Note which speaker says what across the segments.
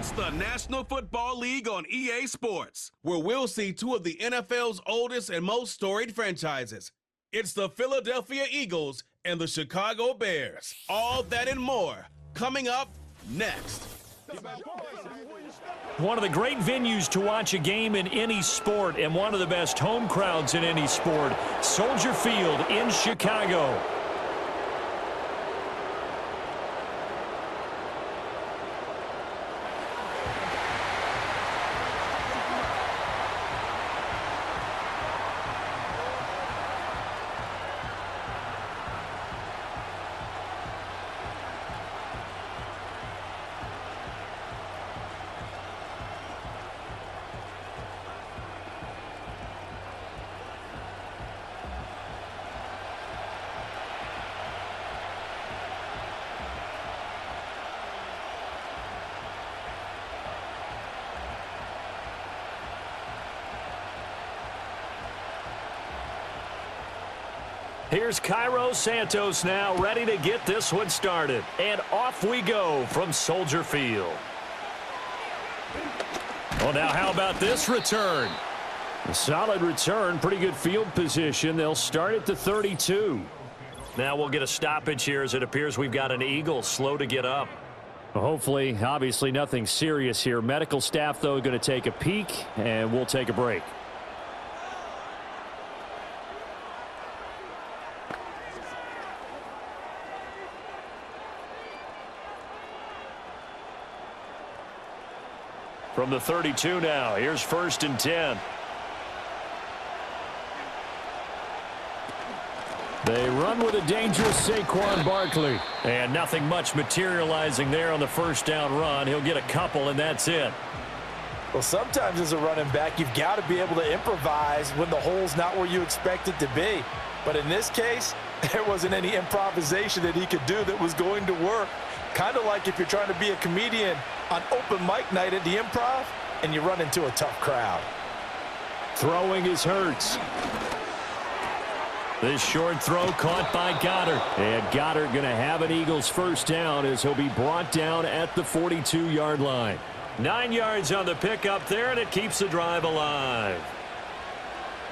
Speaker 1: It's the National Football League on EA Sports, where we'll see two of the NFL's oldest and most storied franchises. It's the Philadelphia Eagles and the Chicago Bears. All that and more coming up next.
Speaker 2: One of the great venues to watch a game in any sport and one of the best home crowds in any sport, Soldier Field in Chicago. Here's Cairo Santos now, ready to get this one started. And off we go from Soldier Field. Well, now how about this return? A solid return, pretty good field position. They'll start at the 32. Now we'll get a stoppage here as it appears we've got an Eagle slow to get up. Well, hopefully, obviously nothing serious here. Medical staff, though, going to take a peek, and we'll take a break. From the 32 now, here's 1st and 10. They run with a dangerous Saquon Barkley. And nothing much materializing there on the first down run. He'll get a couple, and that's it.
Speaker 3: Well, sometimes as a running back, you've got to be able to improvise when the hole's not where you expect it to be. But in this case, there wasn't any improvisation that he could do that was going to work. Kind of like if you're trying to be a comedian on open mic night at the Improv and you run into a tough crowd.
Speaker 2: Throwing is Hurts. This short throw caught by Goddard. And Goddard going to have an Eagles first down as he'll be brought down at the 42-yard line. 9 yards on the pickup there, and it keeps the drive alive.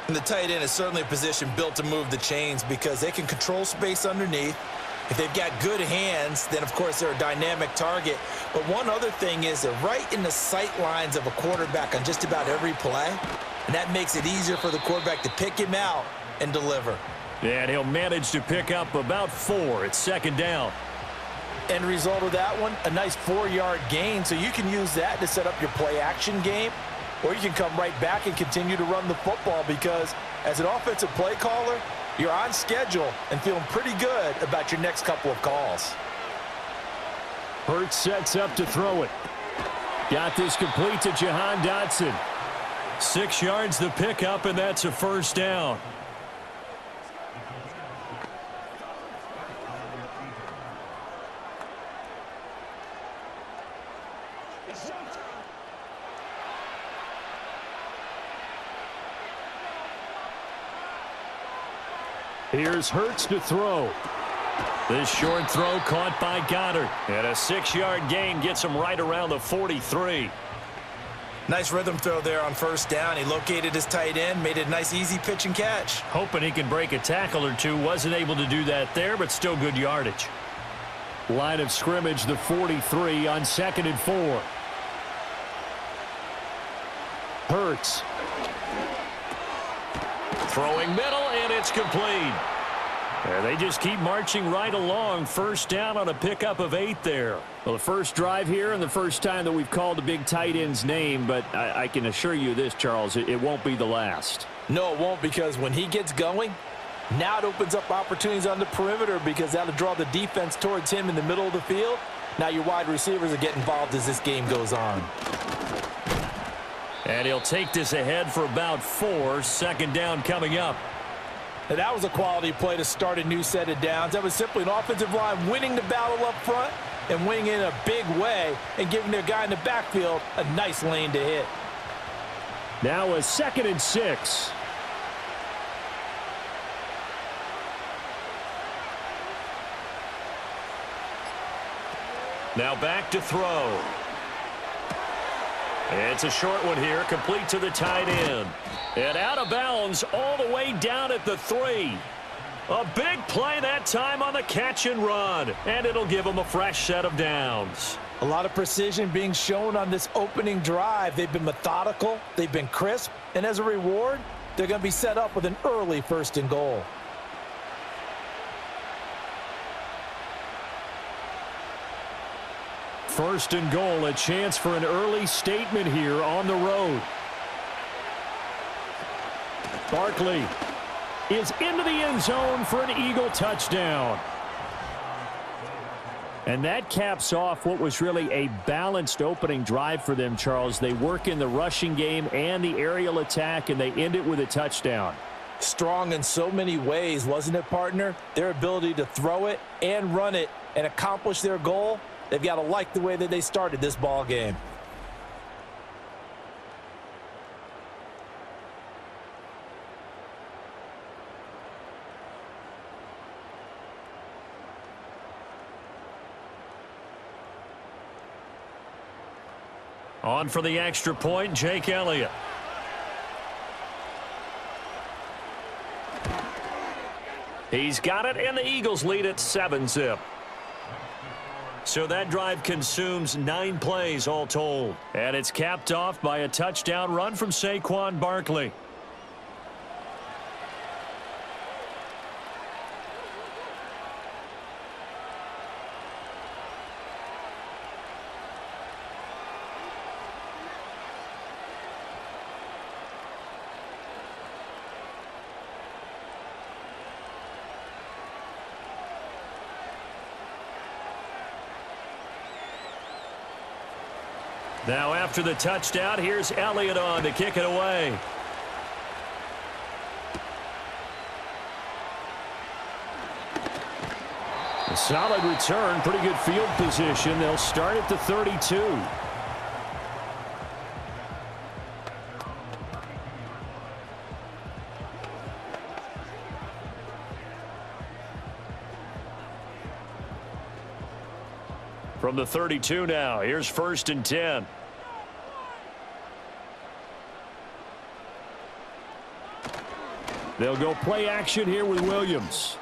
Speaker 3: And the tight end is certainly a position built to move the chains because they can control space underneath. If they've got good hands, then, of course, they're a dynamic target. But one other thing is they're right in the sight lines of a quarterback on just about every play, and that makes it easier for the quarterback to pick him out and deliver.
Speaker 2: And he'll manage to pick up about 4. It's 2nd down.
Speaker 3: End result of that one, a nice 4-yard gain, so you can use that to set up your play-action game, or you can come right back and continue to run the football because as an offensive play caller, you're on schedule and feeling pretty good about your next couple of calls.
Speaker 2: Hurts sets up to throw it. Got this complete to Jahan Dotson. 6 yards the pickup, and that's a first down. Here's Hurts to throw. This short throw caught by Goddard. And a 6-yard gain gets him right around the 43.
Speaker 3: Nice rhythm throw there on first down. He located his tight end, made it a nice easy pitch and catch.
Speaker 2: Hoping he can break a tackle or two. Wasn't able to do that there, but still good yardage. Line of scrimmage, the 43 on 2nd and 4. Hurts. Throwing middle, and it's complete. And they just keep marching right along. First down on a pickup of 8 there. Well, the first drive here and the first time that we've called the big tight end's name, but I can assure you this, Charles, it won't be the last.
Speaker 3: No, it won't, because when he gets going, now it opens up opportunities on the perimeter because that'll draw the defense towards him in the middle of the field. Now your wide receivers are getting involved as this game goes on.
Speaker 2: And he'll take this ahead for about 4. 2nd down coming up.
Speaker 3: And that was a quality play to start a new set of downs. That was simply an offensive line winning the battle up front and winning in a big way and giving their guy in the backfield a nice lane to hit.
Speaker 2: Now a 2nd and 6. Now back to throw. It's a short one here, complete to the tight end. And out of bounds all the way down at the 3. A big play that time on the catch and run, and it'll give them a fresh set of downs.
Speaker 3: A lot of precision being shown on this opening drive. They've been methodical, they've been crisp, and as a reward, they're going to be set up with an early 1st and goal.
Speaker 2: First and goal, a chance for an early statement here on the road. Barkley is into the end zone for an Eagle touchdown. And that caps off what was really a balanced opening drive for them, Charles. They work in the rushing game and the aerial attack, and they end it with a touchdown.
Speaker 3: Strong in so many ways, wasn't it, partner? Their ability to throw it and run it and accomplish their goal, they've got to like the way that they started this ball game.
Speaker 2: On for the extra point, Jake Elliott. He's got it, and the Eagles lead at 7-zip. So that drive consumes 9 plays all told. And it's capped off by a touchdown run from Saquon Barkley. Now after the touchdown, here's Elliott on to kick it away. A solid return, pretty good field position. They'll start at the 32. From the 32 now, here's 1st and 10. They'll go play action here with Williams.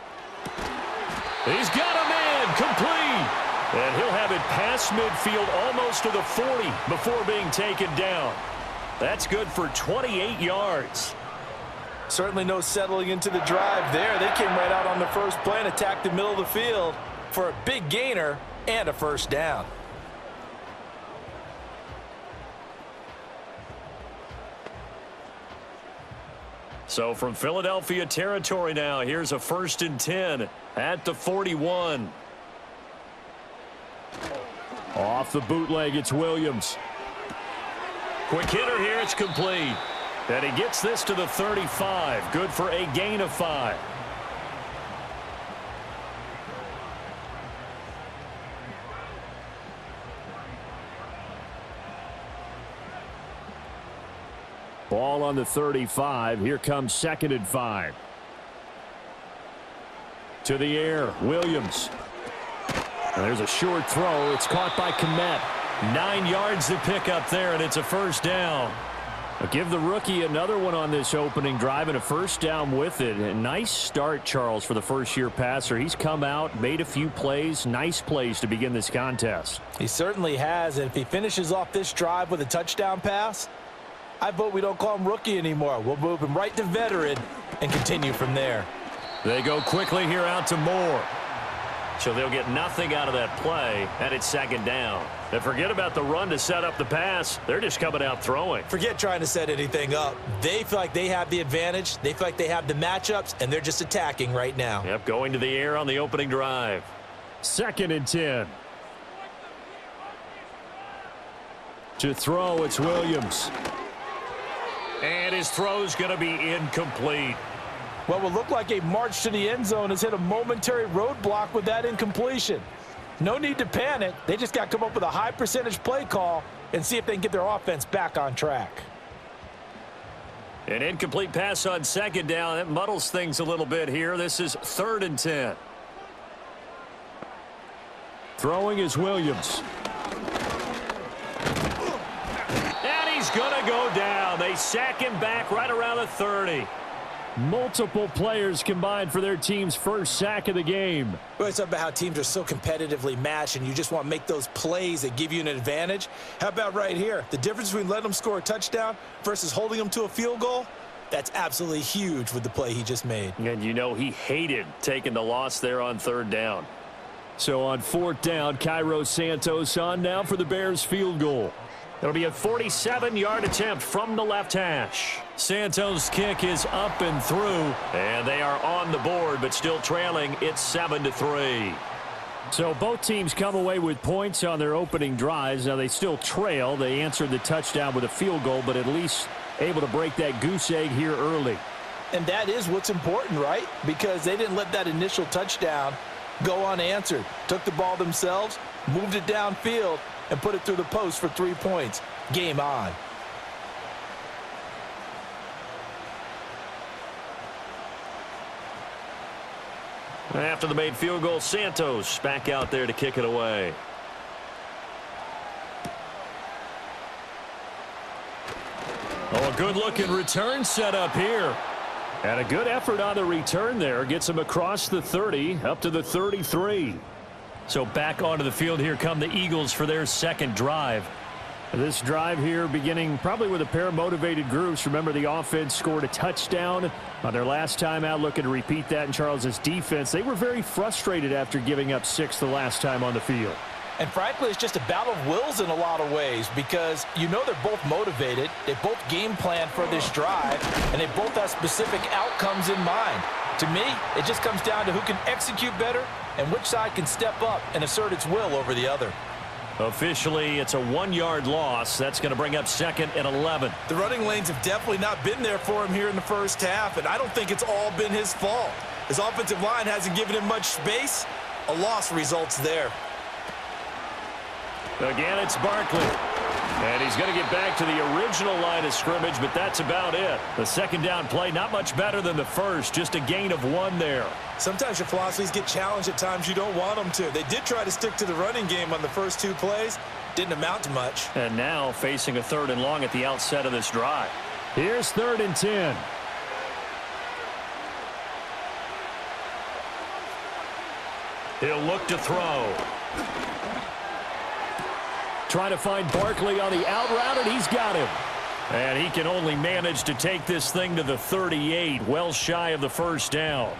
Speaker 2: He's got a man, complete. And he'll have it past midfield almost to the 40 before being taken down. That's good for 28 yards.
Speaker 3: Certainly no settling into the drive there. They came right out on the first play and attacked the middle of the field for a big gainer and a 1st down.
Speaker 2: So from Philadelphia territory now, here's a 1st and 10 at the 41. Off the bootleg, it's Williams. Quick hitter here, it's complete. And he gets this to the 35. Good for a gain of 5. Ball on the 35. Here comes 2nd and 5. To the air, Williams. And there's a short throw. It's caught by Kmet. 9 yards to pick up there, and it's a 1st down. I'll give the rookie another one on this opening drive and a 1st down with it. A nice start, Charles, for the first-year passer. He's come out, made a few plays, nice plays to begin this contest.
Speaker 3: He certainly has, and if he finishes off this drive with a touchdown pass, I vote we don't call him rookie anymore. We'll move him right to veteran and continue from there.
Speaker 2: They go quickly here out to Moore. So they'll get nothing out of that play, and it's 2nd down. And forget about the run to set up the pass. They're just coming out throwing.
Speaker 3: Forget trying to set anything up. They feel like they have the advantage. They feel like they have the matchups, and they're just attacking right now.
Speaker 2: Yep, going to the air on the opening drive. 2nd and 10. To throw, it's Williams. And his throw's going to be incomplete.
Speaker 3: What will look like a march to the end zone has hit a momentary roadblock with that incompletion. No need to panic. They just got to come up with a high percentage play call and see if they can get their offense back on track.
Speaker 2: An incomplete pass on 2nd down. That muddles things a little bit here. This is 3rd and 10. Throwing is Williams. And is going to go down. They sack him back right around the 30.
Speaker 4: Multiple players combined for their team's first sack of the game.
Speaker 3: We always talk about how teams are so competitively matched and you just want to make those plays that give you an advantage. How about right here? The difference between letting them score a touchdown versus holding them to a field goal, that's absolutely huge with the play he just made.
Speaker 2: And you know he hated taking the loss there on 3rd down.
Speaker 4: So on 4th down, Cairo Santos on now for the Bears field goal.
Speaker 2: It'll be a 47-yard attempt from the left hash. Santos' kick is up and through, and they are on the board, but still trailing. It's 7-3.
Speaker 4: So both teams come away with points on their opening drives. Now they still trail. They answered the touchdown with a field goal, but at least able to break that goose egg here early.
Speaker 3: And that is what's important, right? Because they didn't let that initial touchdown go unanswered. Took the ball themselves, moved it downfield, and put it through the post for 3 points. Game on.
Speaker 2: After the made field goal, Santos back out there to kick it away. Oh, a good-looking return set up here.
Speaker 4: And a good effort on the return there. Gets him across the 30, up to the 33.
Speaker 2: So back onto the field here come the Eagles for their second drive.
Speaker 4: This drive here beginning probably with a pair of motivated groups. Remember, the offense scored a touchdown on their last time out, looking to repeat that in Charles's defense. They were very frustrated after giving up 6 the last time on the field.
Speaker 3: And frankly, it's just a battle of wills in a lot of ways because you know they're both motivated. They both game plan for this drive, and they both have specific outcomes in mind. To me, it just comes down to who can execute better and which side can step up and assert its will over the other.
Speaker 2: Officially, it's a 1-yard loss. That's going to bring up 2nd and 11.
Speaker 3: The running lanes have definitely not been there for him here in the first half, and I don't think it's all been his fault. His offensive line hasn't given him much space. A loss results there.
Speaker 2: Again, it's Barkley. And he's going to get back to the original line of scrimmage, but that's about it. The second down play, not much better than the first, just a gain of 1 there.
Speaker 3: Sometimes your philosophies get challenged at times you don't want them to. They did try to stick to the running game on the first 2 plays. Didn't amount to much.
Speaker 2: And now facing a 3rd and long at the outset of this drive.
Speaker 4: Here's 3rd and 10.
Speaker 2: He'll look to throw.
Speaker 4: Trying to find Barkley on the out route, and he's got him.
Speaker 2: And he can only manage to take this thing to the 38, well shy of the first down.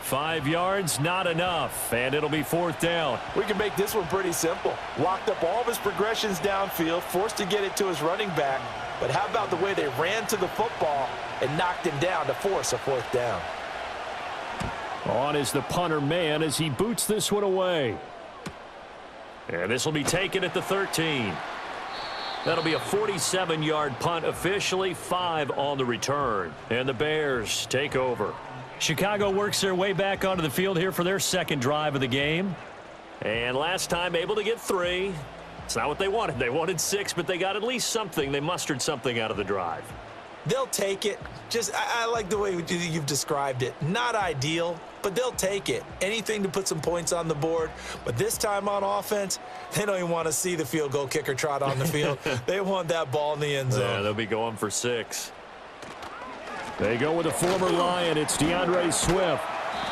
Speaker 2: 5 yards, not enough, and it'll be 4th down.
Speaker 3: We can make this one pretty simple. Locked up all of his progressions downfield, forced to get it to his running back. But how about the way they ran to the football and knocked him down to force a 4th down?
Speaker 4: On is the punter man as he boots this one away.
Speaker 2: And this will be taken at the 13. That'll be a 47-yard punt, officially 5 on the return. And the Bears take over. Chicago works their way back onto the field here for their second drive of the game. And last time able to get 3. It's not what they wanted. They wanted 6, but they got at least something. They mustered something out of the drive.
Speaker 3: They'll take it. I like the way you've described it. Not ideal, but they'll take it. Anything to put some points on the board. But this time on offense, they don't even want to see the field goal kicker trot on the field. They want that ball in the end zone.
Speaker 2: Yeah, they'll be going for 6.
Speaker 4: They go with a former Lion. It's DeAndre Swift.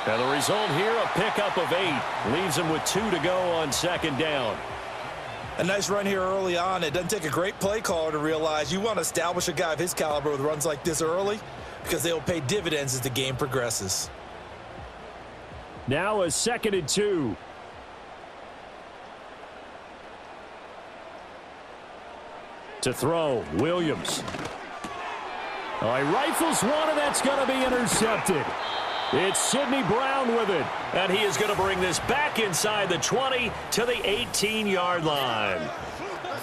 Speaker 2: And the result here, a pickup of 8. Leaves them with 2 to go on 2nd down.
Speaker 3: A nice run here early on. It doesn't take a great play caller to realize you want to establish a guy of his caliber with runs like this early because they will pay dividends as the game progresses.
Speaker 4: Now a 2nd and 2. To throw, Williams. Oh, he rifles one, and that's going to be intercepted. It's Sidney Brown with it.
Speaker 2: And he is going to bring this back inside the 20 to the 18-yard line.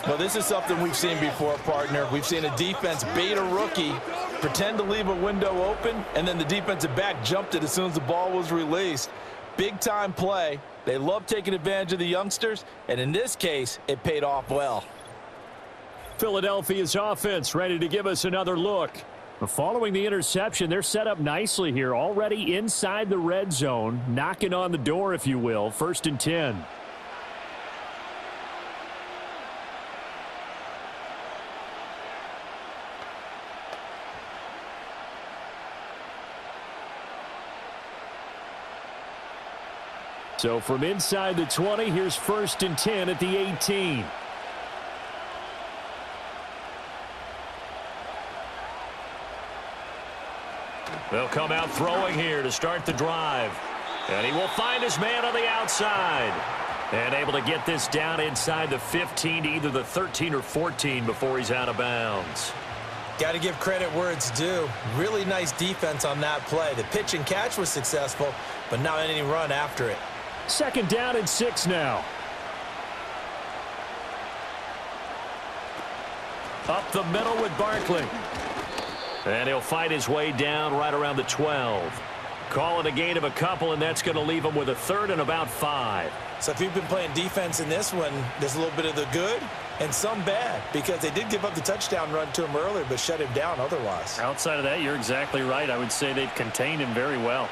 Speaker 3: Well, this is something we've seen before, partner. We've seen a defense bait a rookie, pretend to leave a window open, and then the defensive back jumped it as soon as the ball was released. Big-time play. They love taking advantage of the youngsters, and in this case, it paid off well.
Speaker 4: Philadelphia's offense ready to give us another look. Following the interception, they're set up nicely here, already inside the red zone, knocking on the door, if you will. 1st and 10. So from inside the 20, here's 1st and 10 at the 18.
Speaker 2: They'll come out throwing here to start the drive. And he will find his man on the outside. And able to get this down inside the 15 to either the 13 or 14 before he's out of bounds.
Speaker 3: Got to give credit where it's due. Really nice defense on that play. The pitch and catch was successful, but not any run after it.
Speaker 4: 2nd down and 6 now.
Speaker 2: Up the middle with Barkley. And he'll fight his way down right around the 12. Call it a gain of a couple, and that's going to leave him with a 3rd and about 5.
Speaker 3: So if you've been playing defense in this one, there's a little bit of the good and some bad, because they did give up the touchdown run to him earlier but shut him down otherwise.
Speaker 4: Outside of that, you're exactly right. I would say they've contained him very well.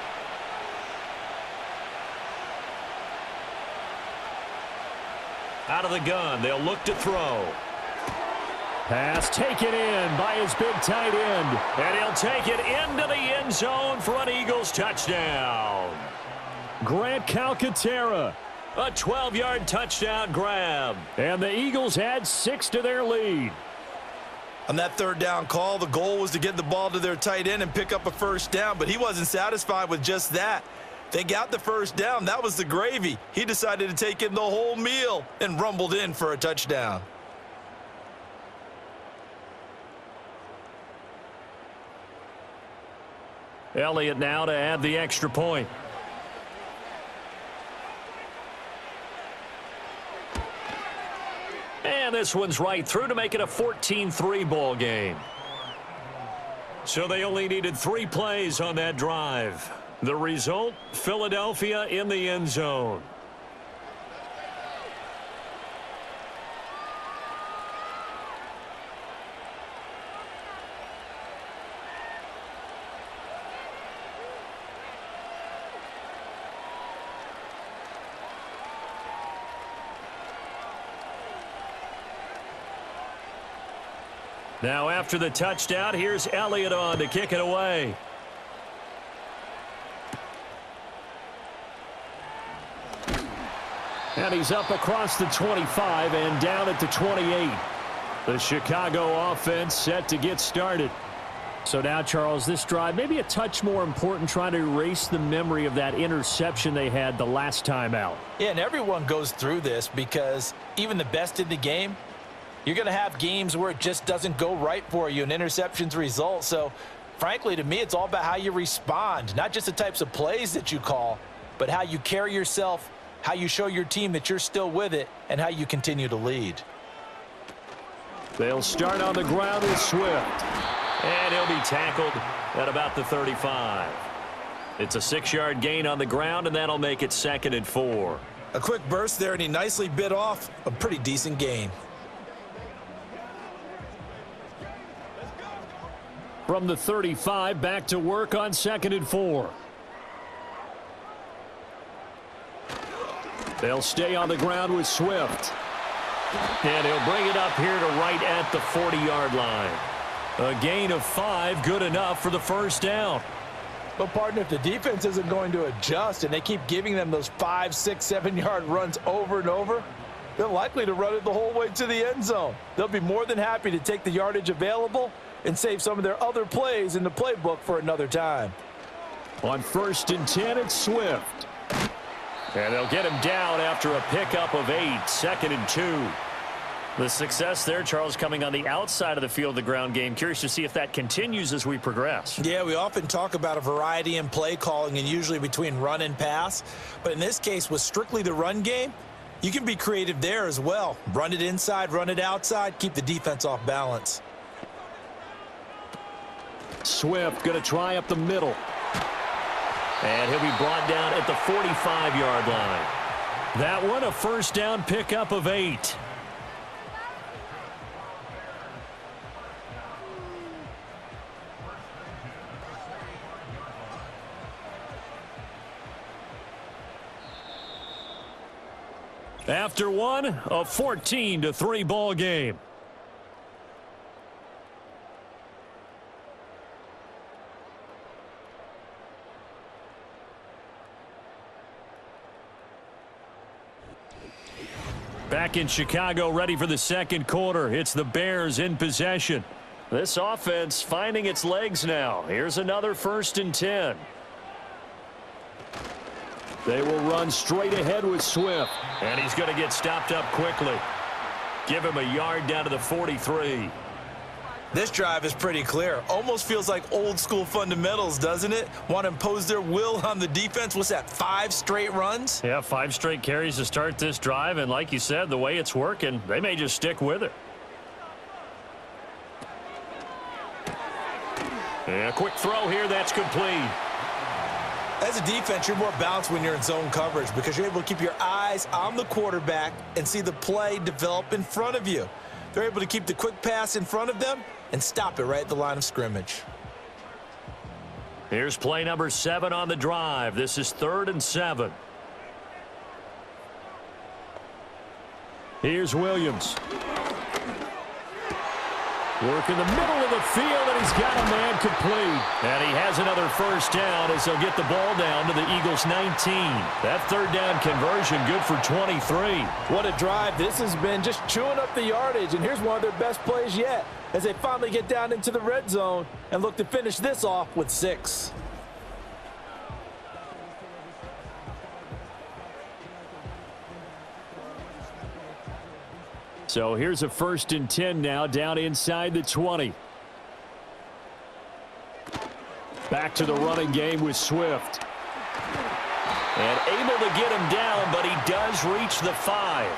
Speaker 2: Out of the gun, they'll look to throw.
Speaker 4: Pass taken in by his big tight end.
Speaker 2: And he'll take it into the end zone for an Eagles touchdown.
Speaker 4: Grant Calcaterra.
Speaker 2: A 12-yard touchdown grab.
Speaker 4: And the Eagles add 6 to their lead.
Speaker 3: On that 3rd down call, the goal was to get the ball to their tight end and pick up a 1st down, but he wasn't satisfied with just that. They got the 1st down. That was the gravy. He decided to take in the whole meal and rumbled in for a touchdown.
Speaker 2: Elliott now to add the extra point. And this one's right through to make it a 14-3 ball game. So they only needed 3 plays on that drive. The result, Philadelphia in the end zone. Now after the touchdown, here's Elliott on to kick it away.
Speaker 4: And he's up across the 25 and down at the 28. The Chicago offense set to get started. So now, Charles, this drive maybe a touch more important, trying to erase the memory of that interception they had the last time out.
Speaker 3: Yeah, and everyone goes through this because even the best in the game, you're going to have games where it just doesn't go right for you, and interceptions result. So, frankly, to me, it's all about how you respond, not just the types of plays that you call, but how you carry yourself, how you show your team that you're still with it, and how you continue to lead.
Speaker 2: They'll start on the ground with Swift. And he'll be tackled at about the 35. It's a 6-yard gain on the ground, and that'll make it 2nd and 4.
Speaker 3: A quick burst there, and he nicely bit off a pretty decent gain.
Speaker 4: From the 35, back to work on 2nd and 4. They'll stay on the ground with Swift.
Speaker 2: And he'll bring it up here to right at the 40-yard line. A gain of 5, good enough for the 1st down.
Speaker 3: But, partner, if the defense isn't going to adjust and they keep giving them those 5, 6, 7-yard runs over and over, they're likely to run it the whole way to the end zone. They'll be more than happy to take the yardage available and save some of their other plays in the playbook for another time.
Speaker 4: On 1st and 10, it's Swift.
Speaker 2: And they'll get him down after a pickup of 8, 2nd and 2.
Speaker 4: The success there, Charles, coming on the outside of the field of the ground game. Curious to see if that continues as we progress.
Speaker 3: Yeah, we often talk about a variety in play calling and usually between run and pass. But in this case, with strictly the run game, you can be creative there as well. Run it inside, run it outside, keep the defense off balance.
Speaker 4: Swift going to try up the middle.
Speaker 2: And he'll be brought down at the 45-yard line.
Speaker 4: That one a 1st down pickup of 8. After one, a 14-3 ball game.
Speaker 2: Back in Chicago, ready for the second quarter. It's the Bears in possession. This offense finding its legs now. Here's another 1st and 10. They will run straight ahead with Swift. And he's going to get stopped up quickly. Give him a yard down to the 43.
Speaker 3: This drive is pretty clear. Almost feels like old school fundamentals, doesn't it? Want to impose their will on the defense. What's that, 5 straight runs?
Speaker 2: Yeah, 5 straight carries to start this drive. And like you said, the way it's working, they may just stick with it. And a quick throw here, that's complete.
Speaker 3: As a defense, you're more balanced when you're in zone coverage because you're able to keep your eyes on the quarterback and see the play develop in front of you. They're able to keep the quick pass in front of them and stop it right at the line of scrimmage.
Speaker 2: Here's play number 7 on the drive. This is 3rd and 7. Here's Williams. Work in the middle of the field, and he's got a man complete. And he has another 1st down as he'll get the ball down to the Eagles' 19. That 3rd down conversion good for 23.
Speaker 5: What a drive. This has been just chewing up the yardage, and here's one of their best plays yet as they finally get down into the red zone and look to finish this off with 6.
Speaker 2: So here's a 1st and 10 now down inside the 20. Back to the running game with Swift. And able to get him down, but he does reach the 5.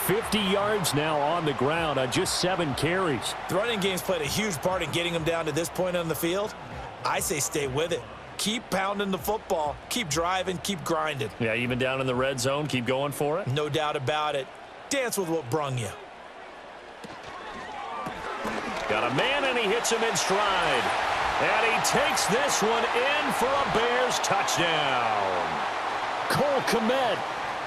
Speaker 2: 50 yards now on the ground on just 7 carries.
Speaker 3: The running game's played a huge part in getting him down to this point on the field. I say stay with it. Keep pounding the football. Keep driving. Keep grinding.
Speaker 2: Yeah, even down in the red zone, keep going for it.
Speaker 3: No doubt about it. Dance with what brung you.
Speaker 2: Got a man, and he hits him in stride. And he takes this one in for a Bears touchdown. Cole Kmet,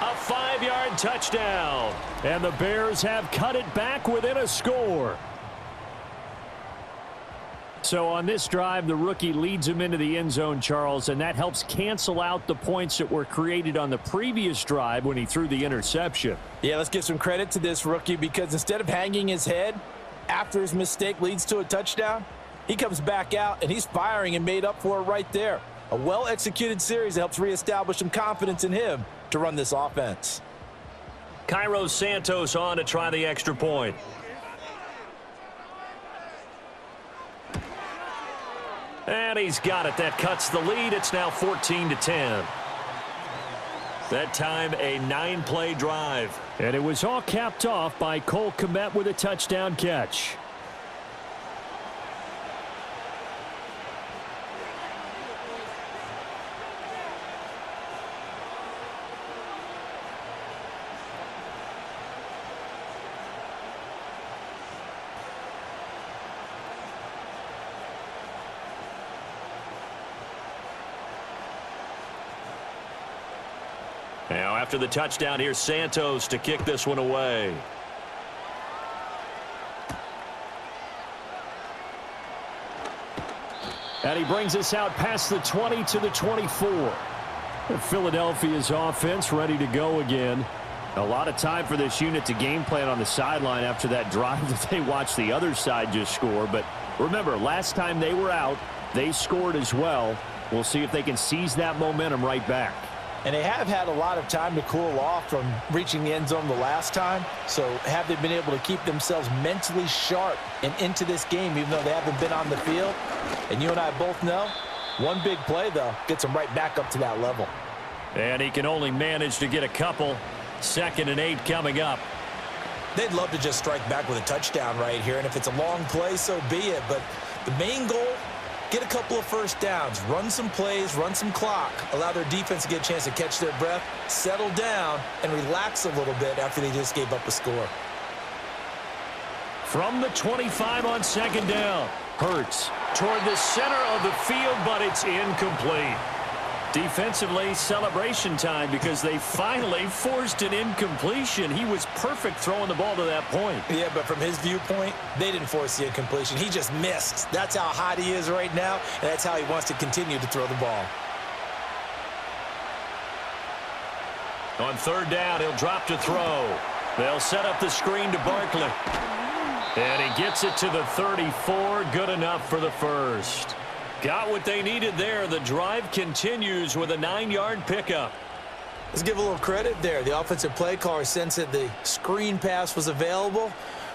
Speaker 2: a 5-yard touchdown. And the Bears have cut it back within a score. So on this drive, the rookie leads him into the end zone, Charles, and that helps cancel out the points that were created on the previous drive when he threw the interception.
Speaker 5: Yeah, let's give some credit to this rookie because instead of hanging his head after his mistake leads to a touchdown, he comes back out and he's firing and made up for it right there. A well-executed series that helps reestablish some confidence in him to run this offense.
Speaker 2: Cairo Santos on to try the extra point. And he's got it. That cuts the lead. It's now 14-10. That time a 9-play drive. And it was all capped off by Cole Kmet with a touchdown catch. Now after the touchdown, here's Santos to kick this one away. And he brings us out past the 20 to the 24. Philadelphia's offense ready to go again. A lot of time for this unit to game plan on the sideline after that drive that they watched the other side just score. But remember, last time they were out, they scored as well. We'll see if they can seize that momentum right back.
Speaker 5: And they have had a lot of time to cool off from reaching the end zone the last time. So have they been able to keep themselves mentally sharp and into this game even though they haven't been on the field? And you and I both know, one big play, though, gets them right back up to that level.
Speaker 2: And he can only manage to get a couple. 2nd and 8 coming up.
Speaker 3: They'd love to just strike back with a touchdown right here. And if it's a long play, so be it. But the main goal, get a couple of 1st downs, run some plays, run some clock, allow their defense to get a chance to catch their breath, settle down, and relax a little bit after they just gave up a score.
Speaker 2: From the 25 on 2nd down. Hurts toward the center of the field, but it's incomplete. Defensively, celebration time because they finally forced an incompletion. He was perfect throwing the ball to that point.
Speaker 3: Yeah, but from his viewpoint, they didn't force the incompletion. He just missed. That's how hot he is right now, and that's how he wants to continue to throw the ball.
Speaker 2: On 3rd down, he'll drop to throw. They'll set up the screen to Barkley. And he gets it to the 34. Good enough for the first. Got what they needed there. The drive continues with a 9-yard pickup.
Speaker 3: Let's give a little credit there. The offensive play caller sensed that the screen pass was available.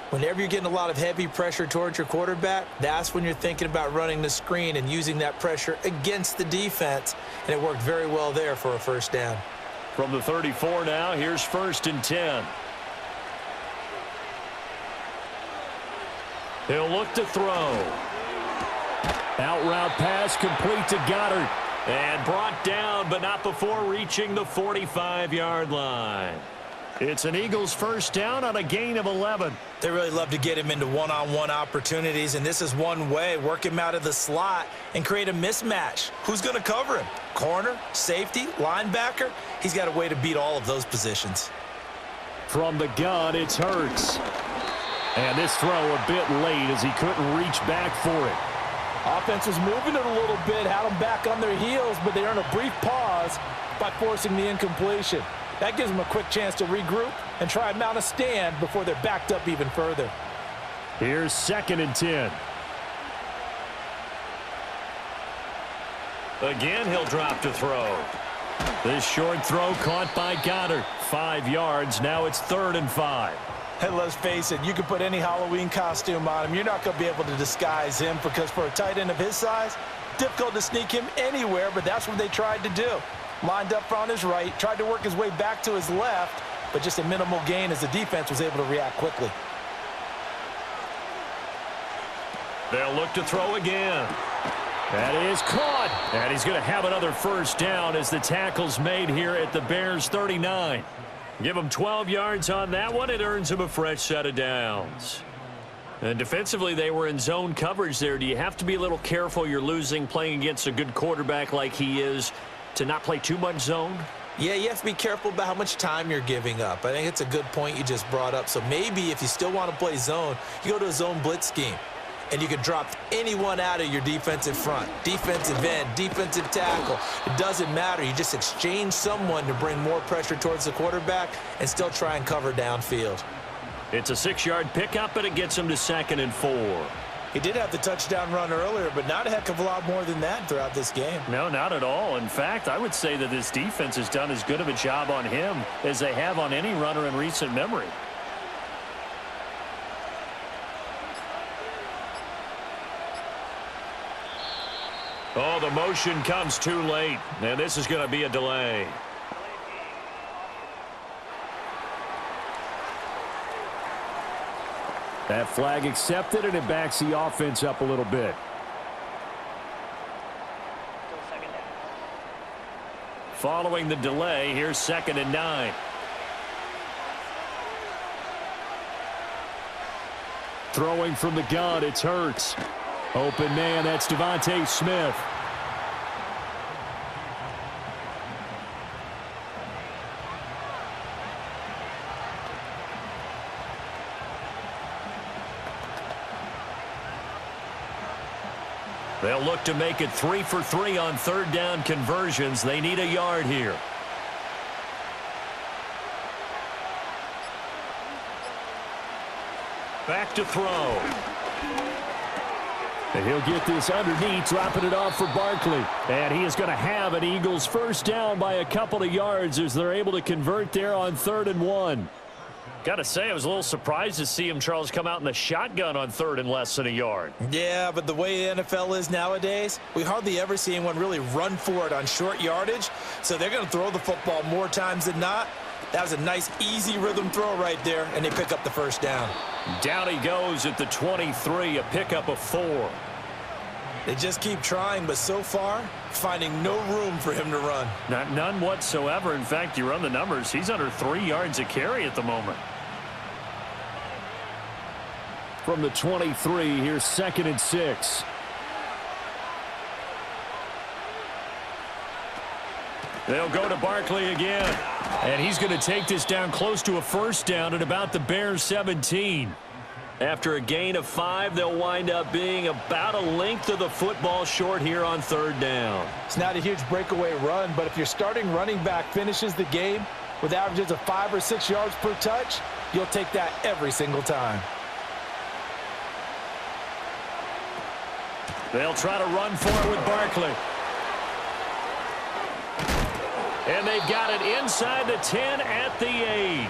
Speaker 3: Whenever you're getting a lot of heavy pressure towards your quarterback, that's when you're thinking about running the screen and using that pressure against the defense. And it worked very well there for a first down.
Speaker 2: From the 34 now, here's 1st and 10. He'll look to throw. Out route pass complete to Goddard. And brought down, but not before reaching the 45-yard line. It's an Eagles first down on a gain of 11.
Speaker 3: They really love to get him into one-on-one opportunities, and this is one way. Work him out of the slot and create a mismatch. Who's going to cover him? Corner, safety, linebacker? He's got a way to beat all of those positions.
Speaker 4: From the gun, it's Hurts. And this throw a bit late as he couldn't reach back for it.
Speaker 5: Offense was moving it a little bit, had them back on their heels, but they earned a brief pause by forcing the incompletion. That gives them a quick chance to regroup and try and mount a stand before they're backed up even further.
Speaker 4: Here's 2nd and 10.
Speaker 2: Again, he'll drop to throw. This short throw caught by Goddard. 5 yards. Now it's 3rd and 5.
Speaker 5: And let's face it, you can put any Halloween costume on him. You're not going to be able to disguise him because for a tight end of his size, difficult to sneak him anywhere, but that's what they tried to do. Lined up on his right, tried to work his way back to his left, but just a minimal gain as the defense was able to react quickly.
Speaker 2: They'll look to throw again.
Speaker 4: That is caught. And he's going to have another first down as the tackle's made here at the Bears' 39. Give him 12 yards on that one. It earns him a fresh set of downs. And defensively, they were in zone coverage there. Do you have to be a little careful you're losing playing against a good quarterback like he is to not play too much zone?
Speaker 3: Yeah, you have to be careful about how much time you're giving up. I think it's a good point you just brought up. So maybe if you still want to play zone, you go to a zone blitz scheme. And you can drop anyone out of your defensive front, defensive end, defensive tackle. It doesn't matter. You just exchange someone to bring more pressure towards the quarterback and still try and cover downfield.
Speaker 2: It's a 6-yard pickup, and it gets him to 2nd and 4.
Speaker 3: He did have the touchdown run earlier, but not a heck of a lot more than that throughout this game.
Speaker 4: No, not at all. In fact, I would say that this defense has done as good of a job on him as they have on any runner in recent memory.
Speaker 2: Oh, the motion comes too late, and this is going to be a delay.
Speaker 4: That flag accepted, and it backs the offense up a little bit.
Speaker 2: Following the delay, here's 2nd and 9.
Speaker 4: Throwing from the gun, it's Hurts. Open man, that's Devontae Smith.
Speaker 2: They'll look to make it 3 for 3 on 3rd down conversions. They need a yard here. Back to throw.
Speaker 4: And he'll get this underneath, dropping it off for Barkley. And he is going to have an Eagles first down by a couple of yards as they're able to convert there on 3rd and 1.
Speaker 2: Got to say, I was a little surprised to see him, Charles, come out in the shotgun on 3rd and less than a yard.
Speaker 3: Yeah, but the way the NFL is nowadays, we hardly ever see anyone really run for it on short yardage. So they're going to throw the football more times than not. That was a nice, easy rhythm throw right there, and they pick up the first down.
Speaker 2: Down he goes at the 23, a pickup of 4.
Speaker 3: They just keep trying, but so far, finding no room for him to run.
Speaker 2: None whatsoever. In fact, you run the numbers, he's under 3 yards a carry at the moment.
Speaker 4: From the 23, here's 2nd and 6.
Speaker 2: They'll go to Barkley again.
Speaker 4: And he's going to take this down close to a first down at about the Bears' 17.
Speaker 2: After a gain of 5, they'll wind up being about a length of the football short here on 3rd down.
Speaker 5: It's not a huge breakaway run, but if your starting running back finishes the game with averages of 5 or 6 yards per touch, You'll take that every single time.
Speaker 2: They'll try to run for it with Barkley. And they've got it inside the 10 at the 8.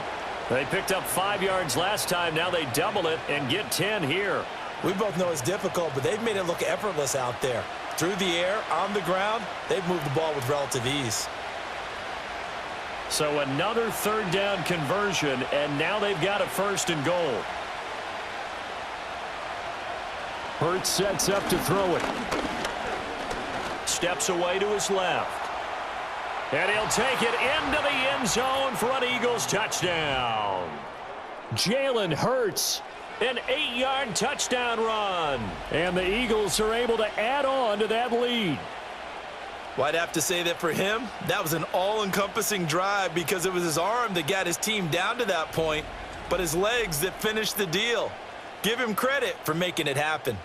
Speaker 2: They picked up 5 yards last time. Now they double it and get 10 here.
Speaker 3: We both know it's difficult, but they've made it look effortless out there. Through the air, on the ground, they've moved the ball with relative ease.
Speaker 2: So another third down conversion, and now they've got a 1st and goal.
Speaker 4: Hurts sets up to throw it.
Speaker 2: Steps away to his left. And he'll take it into the end zone for an Eagles touchdown. Jalen Hurts, an 8-yard touchdown run.
Speaker 4: And the Eagles are able to add on to that lead.
Speaker 3: Well, I'd have to say that for him, that was an all-encompassing drive because it was his arm that got his team down to that point, but his legs that finished the deal. Give him credit for making it happen.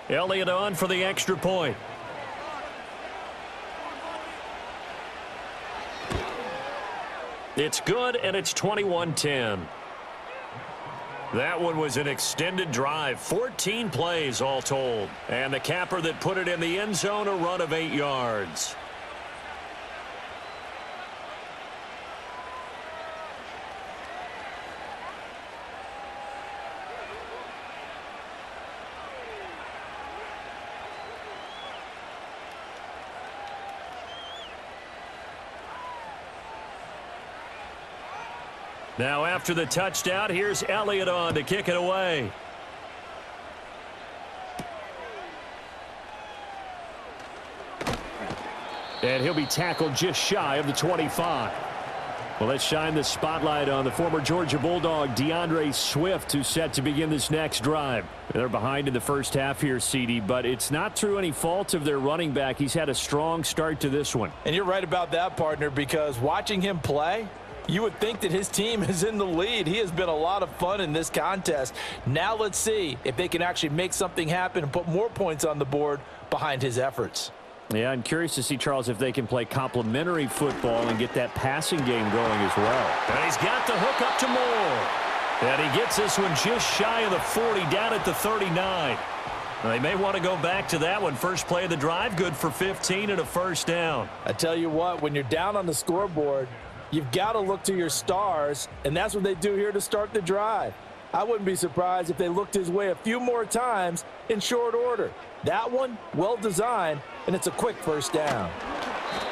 Speaker 2: Elliott on for the extra point. It's good, and it's 21-10. That one was an extended drive, 14 plays all told. And the capper that put it in the end zone, a run of 8 yards. Now after the touchdown, here's Elliott on to kick it away.
Speaker 4: And he'll be tackled just shy of the 25. Well, let's shine the spotlight on the former Georgia Bulldog, DeAndre Swift, who's set to begin this next drive. They're behind in the first half here, CD, but it's not through any fault of their running back. He's had a strong start to this one.
Speaker 5: And you're right about that, partner, because watching him play, you would think that his team is in the lead. He has been a lot of fun in this contest. Now let's see if they can actually make something happen and put more points on the board behind his efforts.
Speaker 4: Yeah, I'm curious to see, Charles, if they can play complementary football and get that passing game going as well.
Speaker 2: And he's got the hook up to Moore. And he gets this one just shy of the 40, down at the 39. They may want to go back to that one. First play of the drive, good for 15 and a 1st down.
Speaker 5: I tell you what, when you're down on the scoreboard, you've got to look to your stars, and that's what they do here to start the drive. I wouldn't be surprised if they looked his way a few more times in short order. That one, well designed, and it's a quick 1st down.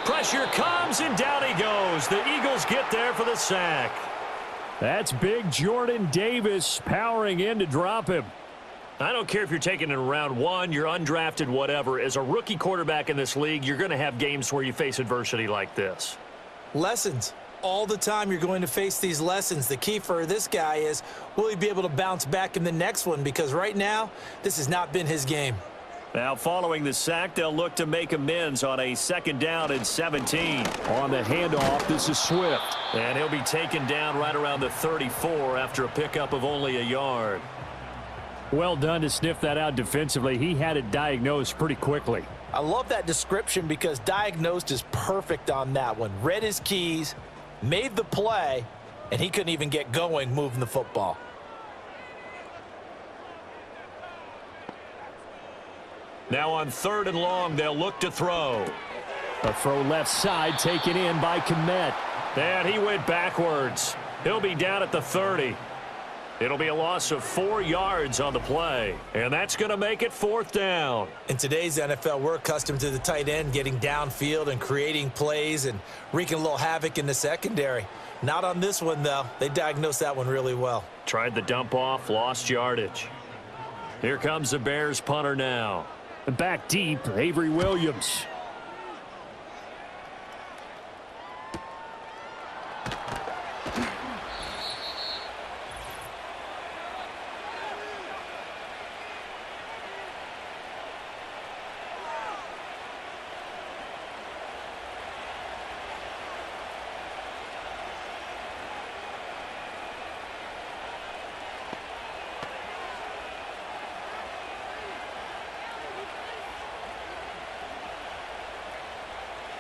Speaker 2: Pressure comes, and down he goes. The Eagles get there for the sack.
Speaker 4: That's big Jordan Davis powering in to drop him.
Speaker 2: I don't care if you're taking it in round 1, you're undrafted, whatever. As a rookie quarterback in this league, you're going to have games where you face adversity like this.
Speaker 3: Lessons. All the time you're going to face these lessons. The key for this guy is, will he be able to bounce back in the next one? Because right now, this has not been his game.
Speaker 2: Now, following the sack, they'll look to make amends on a 2nd down and 17.
Speaker 4: On the handoff, this is Swift.
Speaker 2: And he'll be taken down right around the 34 after a pickup of only a yard.
Speaker 4: Well done to sniff that out defensively. He had it diagnosed pretty quickly.
Speaker 5: I love that description because diagnosed is perfect on that one. Read his keys, made the play, and he couldn't even get going moving the football.
Speaker 2: Now on 3rd and long, they'll look to throw.
Speaker 4: A throw left side taken in by Kmet.
Speaker 2: And he went backwards. He'll be down at the 30. It'll be a loss of 4 yards on the play. And that's going to make it 4th down.
Speaker 3: In today's NFL, we're accustomed to the tight end getting downfield and creating plays and wreaking a little havoc in the secondary. Not on this one, though. They diagnosed that one really well.
Speaker 2: Tried the dump off, lost yardage. Here comes the Bears punter now.
Speaker 4: Back deep, Avery Williams.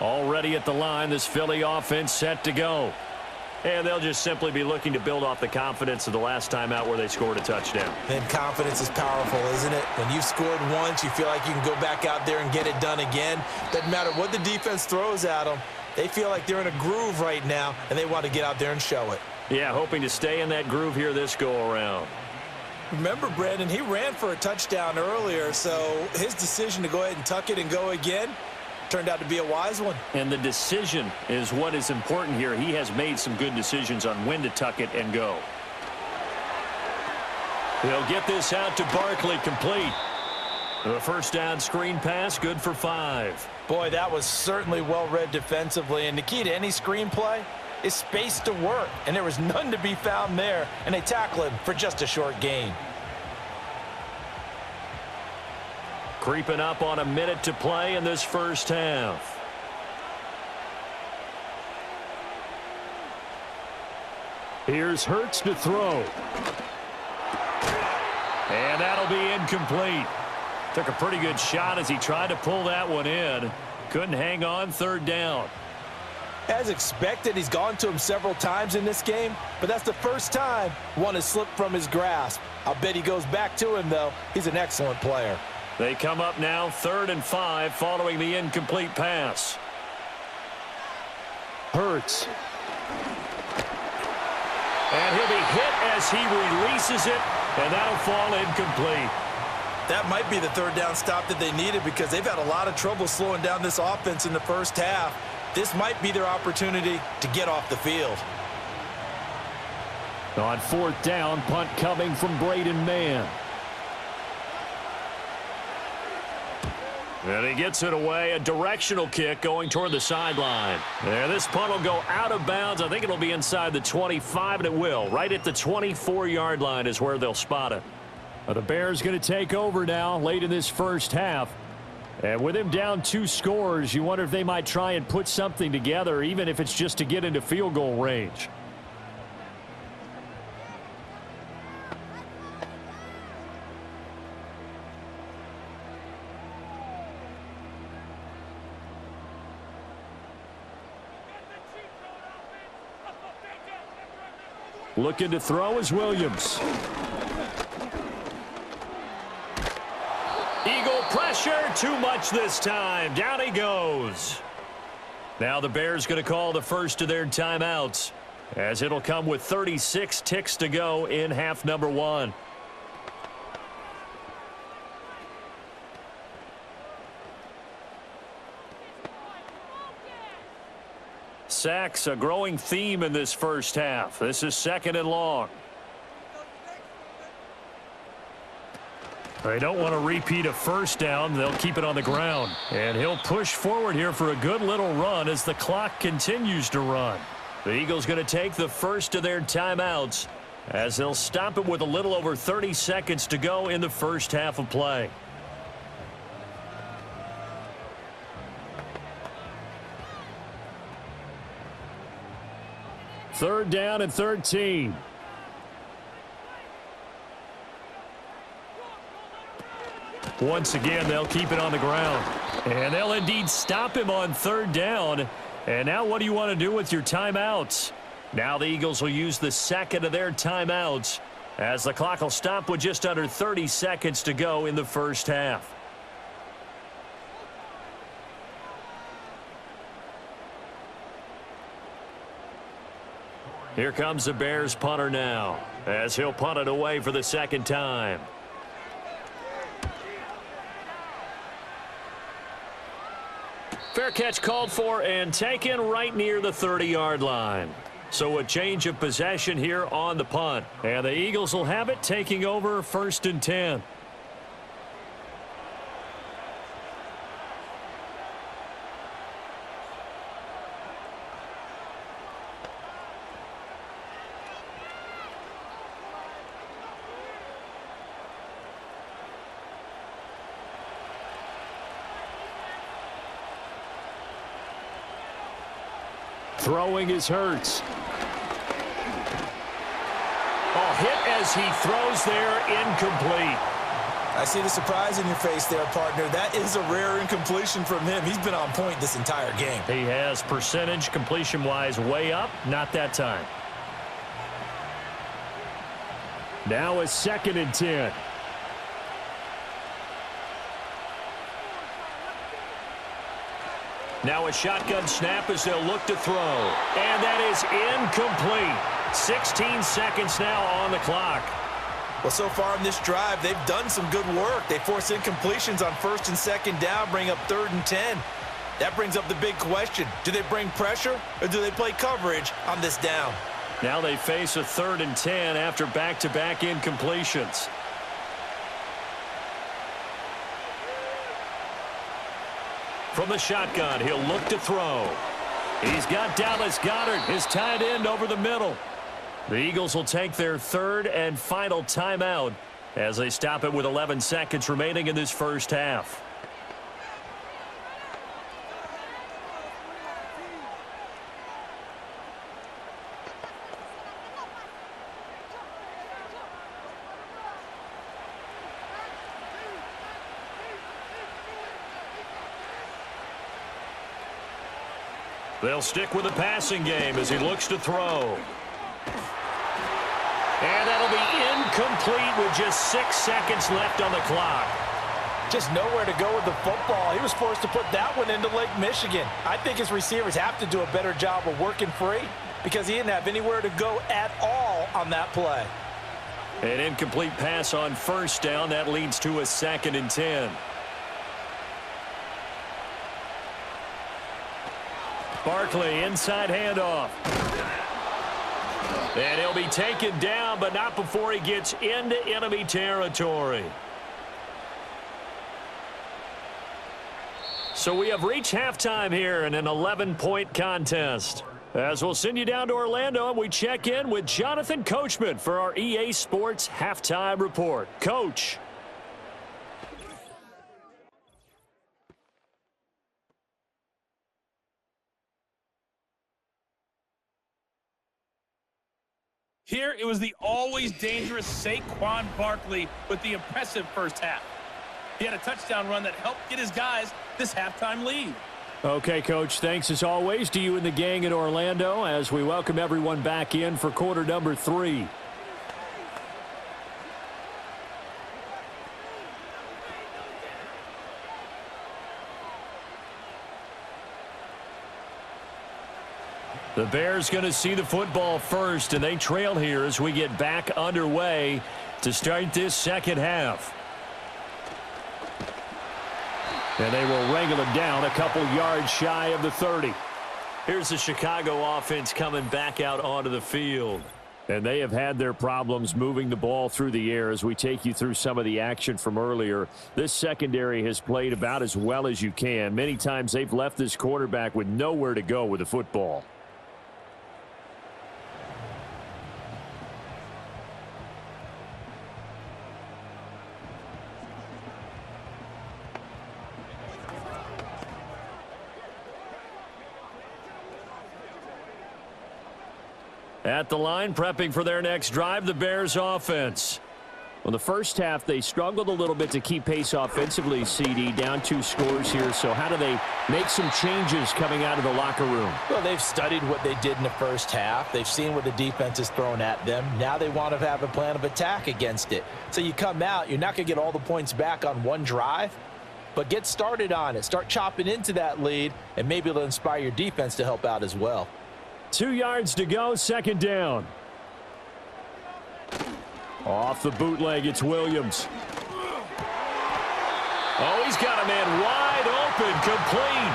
Speaker 2: Already at the line, this Philly offense set to go. And they'll just simply be looking to build off the confidence of the last time out where they scored a touchdown.
Speaker 3: And confidence is powerful, isn't it? When you've scored once, you feel like you can go back out there and get it done again. Doesn't matter what the defense throws at them. They feel like they're in a groove right now, and they want to get out there and show it.
Speaker 2: Yeah, hoping to stay in that groove here this go-around.
Speaker 3: Remember, Brandon, he ran for a touchdown earlier, so his decision to go ahead and tuck it and go again turned out to be a wise one.
Speaker 2: And the decision is what is important here. He has made some good decisions on when to tuck it and go. They'll get this out to Barkley, complete. The first down screen pass, good for 5.
Speaker 5: Boy, that was certainly well-read defensively. And the key to any screen play is space to work. And there was none to be found there. And they tackle him for just a short gain.
Speaker 2: Creeping up on a minute to play in this first half.
Speaker 4: Here's Hurts to throw.
Speaker 2: And that'll be incomplete. Took a pretty good shot as he tried to pull that one in. Couldn't hang on, third down.
Speaker 5: As expected, he's gone to him several times in this game, but that's the first time one has slipped from his grasp. I'll bet he goes back to him, though. He's an excellent player.
Speaker 2: They come up now 3rd and 5 following the incomplete pass.
Speaker 4: Hurts.
Speaker 2: And he'll be hit as he releases it, and that'll fall incomplete.
Speaker 3: That might be the third down stop that they needed because they've had a lot of trouble slowing down this offense in the first half. This might be their opportunity to get off the field.
Speaker 4: On 4th down, punt coming from Braden Mann.
Speaker 2: And he gets it away, a directional kick going toward the sideline. There, this punt will go out of bounds. I think it'll be inside the 25, and it will. Right at the 24-yard line is where they'll spot it.
Speaker 4: The Bears going to take over now late in this first half. And with him down 2 scores, you wonder if they might try and put something together, even if it's just to get into field goal range. Looking to throw is Williams.
Speaker 2: Eagle pressure, too much this time. Down he goes. Now the Bears going to call the first of their timeouts, as it'll come with 36 ticks to go in half number 1. Sacks, a growing theme in this first half. This is 2nd and long.
Speaker 4: They don't want to repeat a first down. They'll keep it on the ground. And he'll push forward here for a good little run as the clock continues to run.
Speaker 2: The Eagles going to take the first of their timeouts as they'll stop it with a little over 30 seconds to go in the first half of play.
Speaker 4: Third down and 13.
Speaker 2: Once again, they'll keep it on the ground. And they'll indeed stop him on 3rd down. And now what do you want to do with your timeouts? Now the Eagles will use the 2nd of their timeouts as the clock will stop with just under 30 seconds to go in the first half. Here comes the Bears punter now, as he'll punt it away for the 2nd time. Fair catch called for and taken right near the 30-yard line. So a change of possession here on the punt. And the Eagles will have it, taking over 1st and 10.
Speaker 4: Throwing is Hurts.
Speaker 2: Oh, hit as he throws there, incomplete.
Speaker 3: I see the surprise in your face there, partner. That is a rare incompletion from him. He's been on point this entire game.
Speaker 2: He has percentage completion-wise way up. Not that time.
Speaker 4: Now a 2nd and 10.
Speaker 2: Now a shotgun snap as they'll look to throw. And that is incomplete. 16 seconds now on the clock.
Speaker 3: Well, so far in this drive, they've done some good work. They force incompletions on 1st and 2nd down, bring up 3rd and 10. That brings up the big question. Do they bring pressure or do they play coverage on this down?
Speaker 2: Now they face a 3rd and 10 after back-to-back incompletions. From the shotgun, he'll look to throw. He's got Dallas Goedert, his tight end, over the middle. The Eagles will take their 3rd and final timeout as they stop it with 11 seconds remaining in this first half. They'll stick with the passing game as he looks to throw. And that'll be incomplete with just 6 seconds left on the clock.
Speaker 5: Just nowhere to go with the football. He was forced to put that one into Lake Michigan. I think his receivers have to do a better job of working free because he didn't have anywhere to go at all on that play.
Speaker 2: An incomplete pass on 1st down. That leads to a 2nd and 10. Barkley, inside handoff. And he'll be taken down, but not before he gets into enemy territory. So we have reached halftime here in an 11-point contest. As we'll send you down to Orlando, and we check in with Jonathan Coachman for our EA Sports Halftime Report. Coach.
Speaker 6: Here, it was the always dangerous Saquon Barkley with the impressive first half. He had a touchdown run that helped get his guys this halftime lead.
Speaker 4: Okay, Coach, thanks as always to you and the gang in Orlando as we welcome everyone back in for quarter number 3.
Speaker 2: The Bears going to see the football first, and they trail here as we get back underway to start this second half. And they will wrangle him down a couple yards shy of the 30. Here's the Chicago offense coming back out onto the field. And they have had their problems moving the ball through the air as we take you through some of the action from earlier. This secondary has played about as well as you can. Many times they've left this quarterback with nowhere to go with the football. At the line, prepping for their next drive, the Bears offense.
Speaker 4: Well, the first half, they struggled a little bit to keep pace offensively, CD, down 2 scores here. So how do they make some changes coming out of the locker room?
Speaker 5: Well, they've studied what they did in the first half. They've seen what the defense has thrown at them. Now they want to have a plan of attack against it. So you come out, you're not going to get all the points back on one drive, but get started on it. Start chopping into that lead, and maybe it'll inspire your defense to help out as well.
Speaker 4: 2 yards to go, second down. Off the bootleg, it's Williams.
Speaker 2: Oh, he's got a man wide open, complete.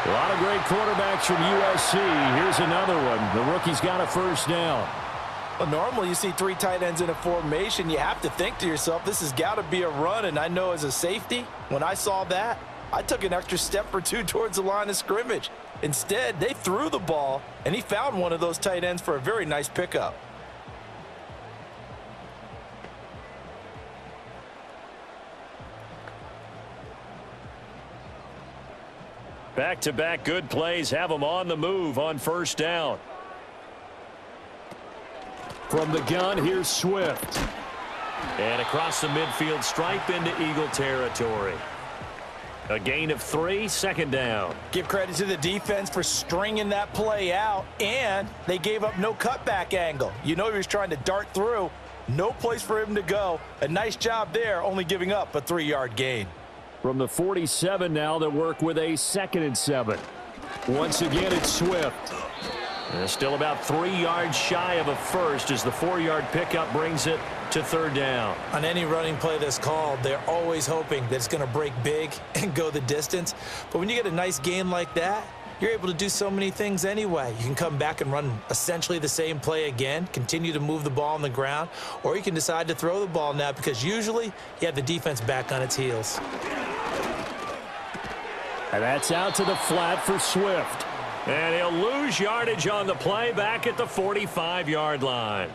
Speaker 4: A lot of great quarterbacks from USC. Here's another one. The rookie's got a first down.
Speaker 5: Well, normally you see 3 tight ends in a formation. You have to think to yourself, this has got to be a run. And I know as a safety, when I saw that, I took an extra step or 2 towards the line of scrimmage. Instead, they threw the ball, and he found one of those tight ends for a very nice pickup.
Speaker 2: Back-to-back good plays have them on the move on first down.
Speaker 4: From the gun, here's Swift.
Speaker 2: And across the midfield stripe into Eagle territory. A gain of 3, second down.
Speaker 5: Give credit to the defense for stringing that play out, and they gave up no cutback angle. You know he was trying to dart through. No place for him to go. A nice job there, only giving up a 3-yard gain.
Speaker 4: From the 47 now, they'll work with a 2nd and 7. Once again, it's Swift.
Speaker 2: And still about 3 yards shy of a first as the 4-yard pickup brings it to 3rd down.
Speaker 5: On any running play that's called, they're always hoping that it's going to break big and go the distance. But when you get a nice gain like that, you're able to do so many things anyway. You can come back and run essentially the same play again, continue to move the ball on the ground, or you can decide to throw the ball now because usually you have the defense back on its heels.
Speaker 4: And that's out to the flat for Swift.
Speaker 2: And he'll lose yardage on the play back at the 45-yard line.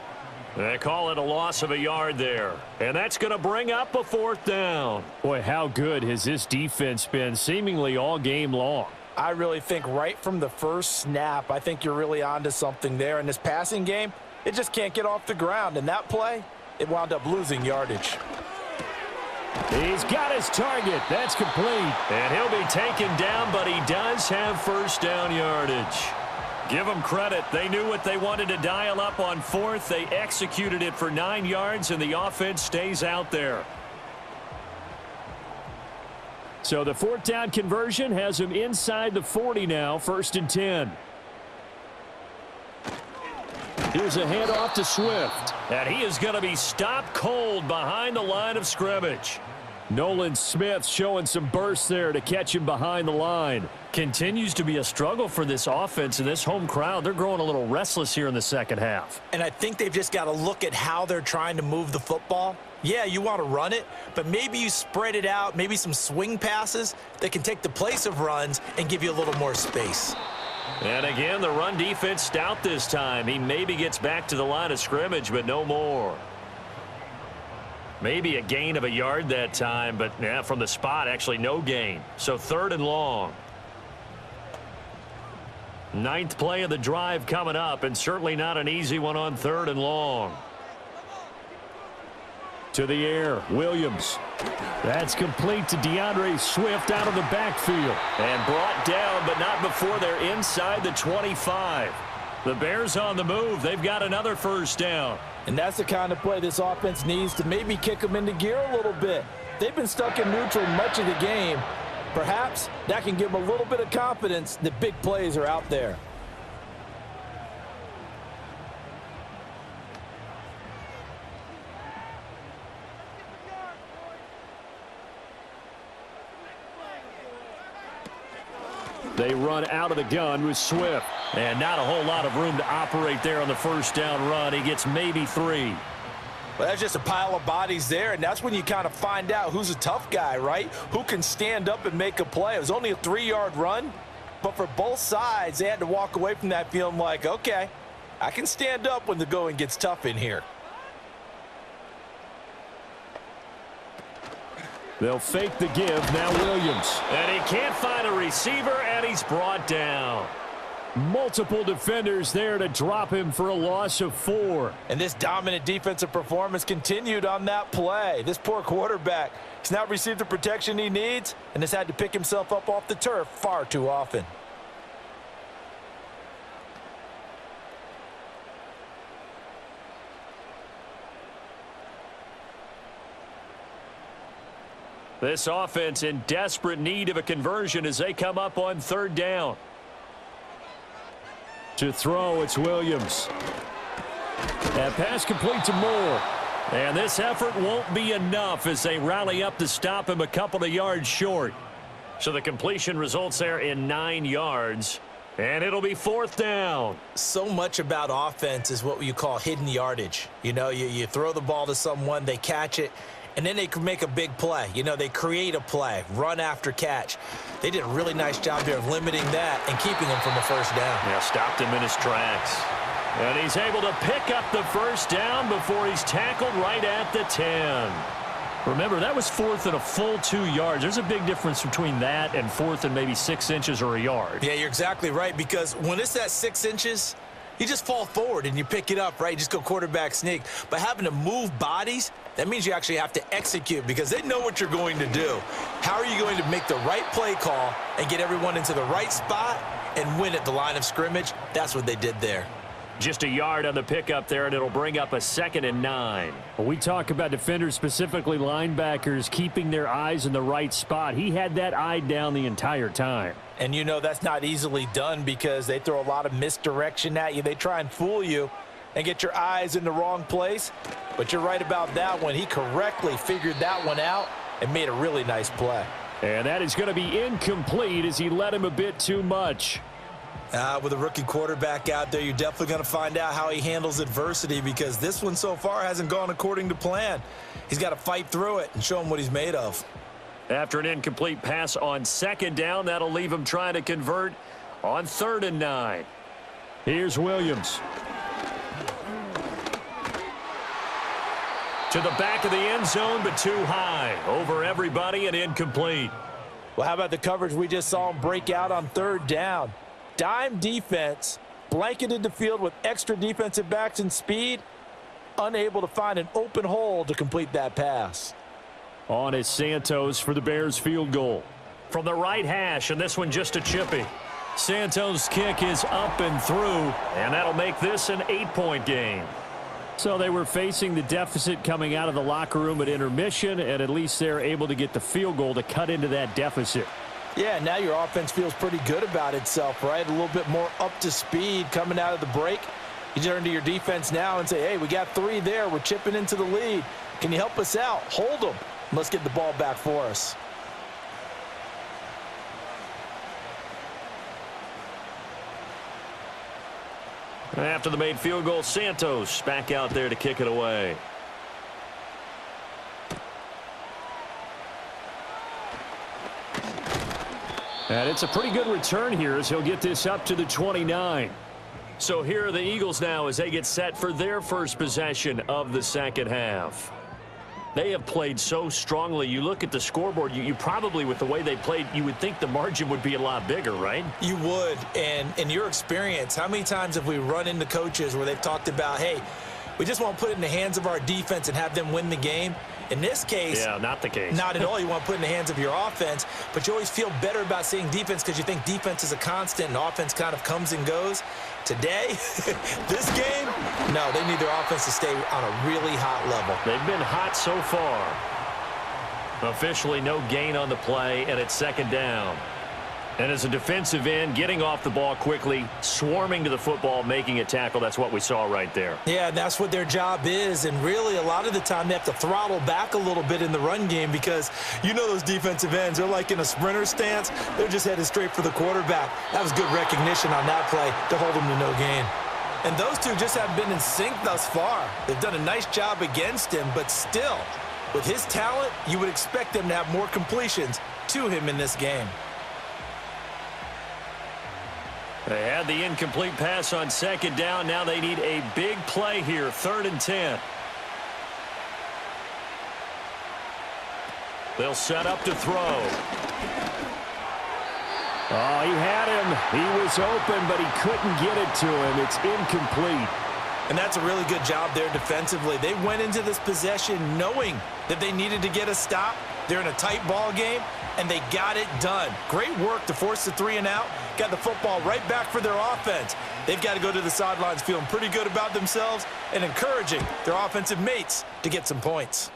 Speaker 2: They call it a loss of a yard there. And that's going to bring up a 4th down.
Speaker 4: Boy, how good has this defense been seemingly all game long?
Speaker 5: I really think right from the first snap, I think you're really onto something there. In this passing game, it just can't get off the ground. And that play, it wound up losing yardage.
Speaker 4: He's got his target. That's complete.
Speaker 2: And he'll be taken down, but he does have 1st down yardage. Give them credit. They knew what they wanted to dial up on 4th. They executed it for 9 yards, and the offense stays out there.
Speaker 4: So the 4th down conversion has him inside the 40 now, 1st and 10. Here's a handoff to Swift.
Speaker 2: And he is going to be stopped cold behind the line of scrimmage.
Speaker 4: Nolan Smith showing some burst there to catch him behind the line.
Speaker 2: Continues to be a struggle for this offense and this home crowd. They're growing a little restless here in the 2nd half.
Speaker 5: And I think they've just got to look at how they're trying to move the football. Yeah, you want to run it, but maybe you spread it out, maybe some swing passes that can take the place of runs and give you a little more space.
Speaker 2: And again, the run defense stout this time. He maybe gets back to the line of scrimmage, but no more. Maybe a gain of a yard that time, but yeah, from the spot, actually no gain. So 3rd and long. 9th play of the drive coming up, and certainly not an easy one on 3rd and long.
Speaker 4: To the air, Williams. That's complete to DeAndre Swift out of the backfield.
Speaker 2: And brought down, but not before they're inside the 25. The Bears on the move. They've got another 1st down.
Speaker 5: And that's the kind of play this offense needs to maybe kick them into gear a little bit. They've been stuck in neutral much of the game. Perhaps that can give them a little bit of confidence that big plays are out there.
Speaker 4: They run out of the gun with Swift.
Speaker 2: And not a whole lot of room to operate there on the 1st down run. He gets maybe 3.
Speaker 5: Well, that's just a pile of bodies there, and that's when you kind of find out who's a tough guy, right? Who can stand up and make a play. It was only a 3-yard run, but for both sides, they had to walk away from that feeling like, okay, I can stand up when the going gets tough in here.
Speaker 4: They'll fake the give. Now Williams.
Speaker 2: And he can't find a receiver, and he's brought down.
Speaker 4: Multiple defenders there to drop him for a loss of 4.
Speaker 5: And this dominant defensive performance continued on that play. This poor quarterback has not received the protection he needs and has had to pick himself up off the turf far too often.
Speaker 2: This offense in desperate need of a conversion as they come up on 3rd down.
Speaker 4: To throw, it's Williams. That pass complete to Moore.
Speaker 2: And this effort won't be enough as they rally up to stop him a couple of yards short. So the completion results there in 9 yards. And it'll be 4th down.
Speaker 5: So much about offense is what you call hidden yardage. You know, you throw the ball to someone, they catch it, and then they can make a big play. You know, they create a play, run after catch. They did a really nice job there of limiting that and keeping him from a 1st down.
Speaker 2: Yeah, stopped him in his tracks. And he's able to pick up the 1st down before he's tackled right at the 10.
Speaker 4: Remember, that was 4th and a full 2 yards. There's a big difference between that and 4th and maybe 6 inches or a yard.
Speaker 5: Yeah, you're exactly right, because when it's that 6 inches, you just fall forward and you pick it up, right? You just go quarterback sneak. But having to move bodies,
Speaker 3: That means you actually have to execute because they know what you're going to do. How are you going to make the right play call and get everyone into the right spot and win at the line of scrimmage? That's what they did there.
Speaker 2: Just a yard on the pickup there, and it'll bring up a 2nd and 9.
Speaker 4: When we talk about defenders, specifically linebackers, keeping their eyes in the right spot. He had that eye down the entire time.
Speaker 5: And you know that's not easily done because they throw a lot of misdirection at you. They try and fool you and get your eyes in the wrong place. But you're right about that one. He correctly figured that one out and made a really nice play.
Speaker 4: And that is going to be incomplete as he led him a bit too much.
Speaker 3: With a rookie quarterback out there, you're definitely going to find out how he handles adversity because this one so far hasn't gone according to plan. He's got to fight through it and show him what he's made of.
Speaker 2: After an incomplete pass on 2nd down, that'll leave him trying to convert on 3rd and 9.
Speaker 4: Here's Williams.
Speaker 2: To the back of the end zone, but too high. Over everybody and incomplete.
Speaker 5: Well, how about the coverage we just saw him break out on 3rd down? Dime defense, blanketed the field with extra defensive backs and speed, unable to find an open hole to complete that pass.
Speaker 4: On is Santos for the Bears field goal.
Speaker 2: From the right hash, and this one just a chippy. Santos' kick is up and through, and that'll make this an 8-point game.
Speaker 4: So they were facing the deficit coming out of the locker room at intermission, and at least they're able to get the field goal to cut into that deficit.
Speaker 5: Yeah, now your offense feels pretty good about itself, right? A little bit more up to speed coming out of the break. You turn to your defense now and say, hey, we got 3 there. We're chipping into the lead. Can you help us out? Hold them. Let's get the ball back for us.
Speaker 2: After the made field goal, Santos back out there to kick it away.
Speaker 4: And it's a pretty good return here as he'll get this up to the 29.
Speaker 2: So here are the Eagles now as they get set for their first possession of the 2nd half. They have played so strongly. You look at the scoreboard, you probably, with the way they played, you would think the margin would be a lot bigger, right?
Speaker 3: You would. And in your experience, how many times have we run into coaches where they've talked about, hey, we just want to put it in the hands of our defense and have them win the game? In this case,
Speaker 2: yeah, not the case.
Speaker 3: Not at all. You want to put it in the hands of your offense, but you always feel better about seeing defense because you think defense is a constant and offense kind of comes and goes. Today, this game, no, they need their offense to stay on a really hot level.
Speaker 2: They've been hot so far. Officially no gain on the play, and it's 2nd down. And as a defensive end, getting off the ball quickly, swarming to the football, making a tackle, that's what we saw right there.
Speaker 3: Yeah, that's what their job is, and really a lot of the time they have to throttle back a little bit in the run game because you know those defensive ends, they're like in a sprinter stance. They're just headed straight for the quarterback. That was good recognition on that play to hold them to no gain. And those two just haven't been in sync thus far. They've done a nice job against him, but still, with his talent, you would expect them to have more completions to him in this game.
Speaker 2: They had the incomplete pass on 2nd down. Now they need a big play here, 3rd and 10. They'll set up to throw.
Speaker 4: Oh, he had him. He was open, but he couldn't get it to him. It's incomplete.
Speaker 3: And that's a really good job there defensively. They went into this possession knowing that they needed to get a stop. They're in a tight ball game, and they got it done. Great work to force the 3 and out. Got the football right back for their offense. They've got to go to the sidelines feeling pretty good about themselves and encouraging their offensive mates to get some points.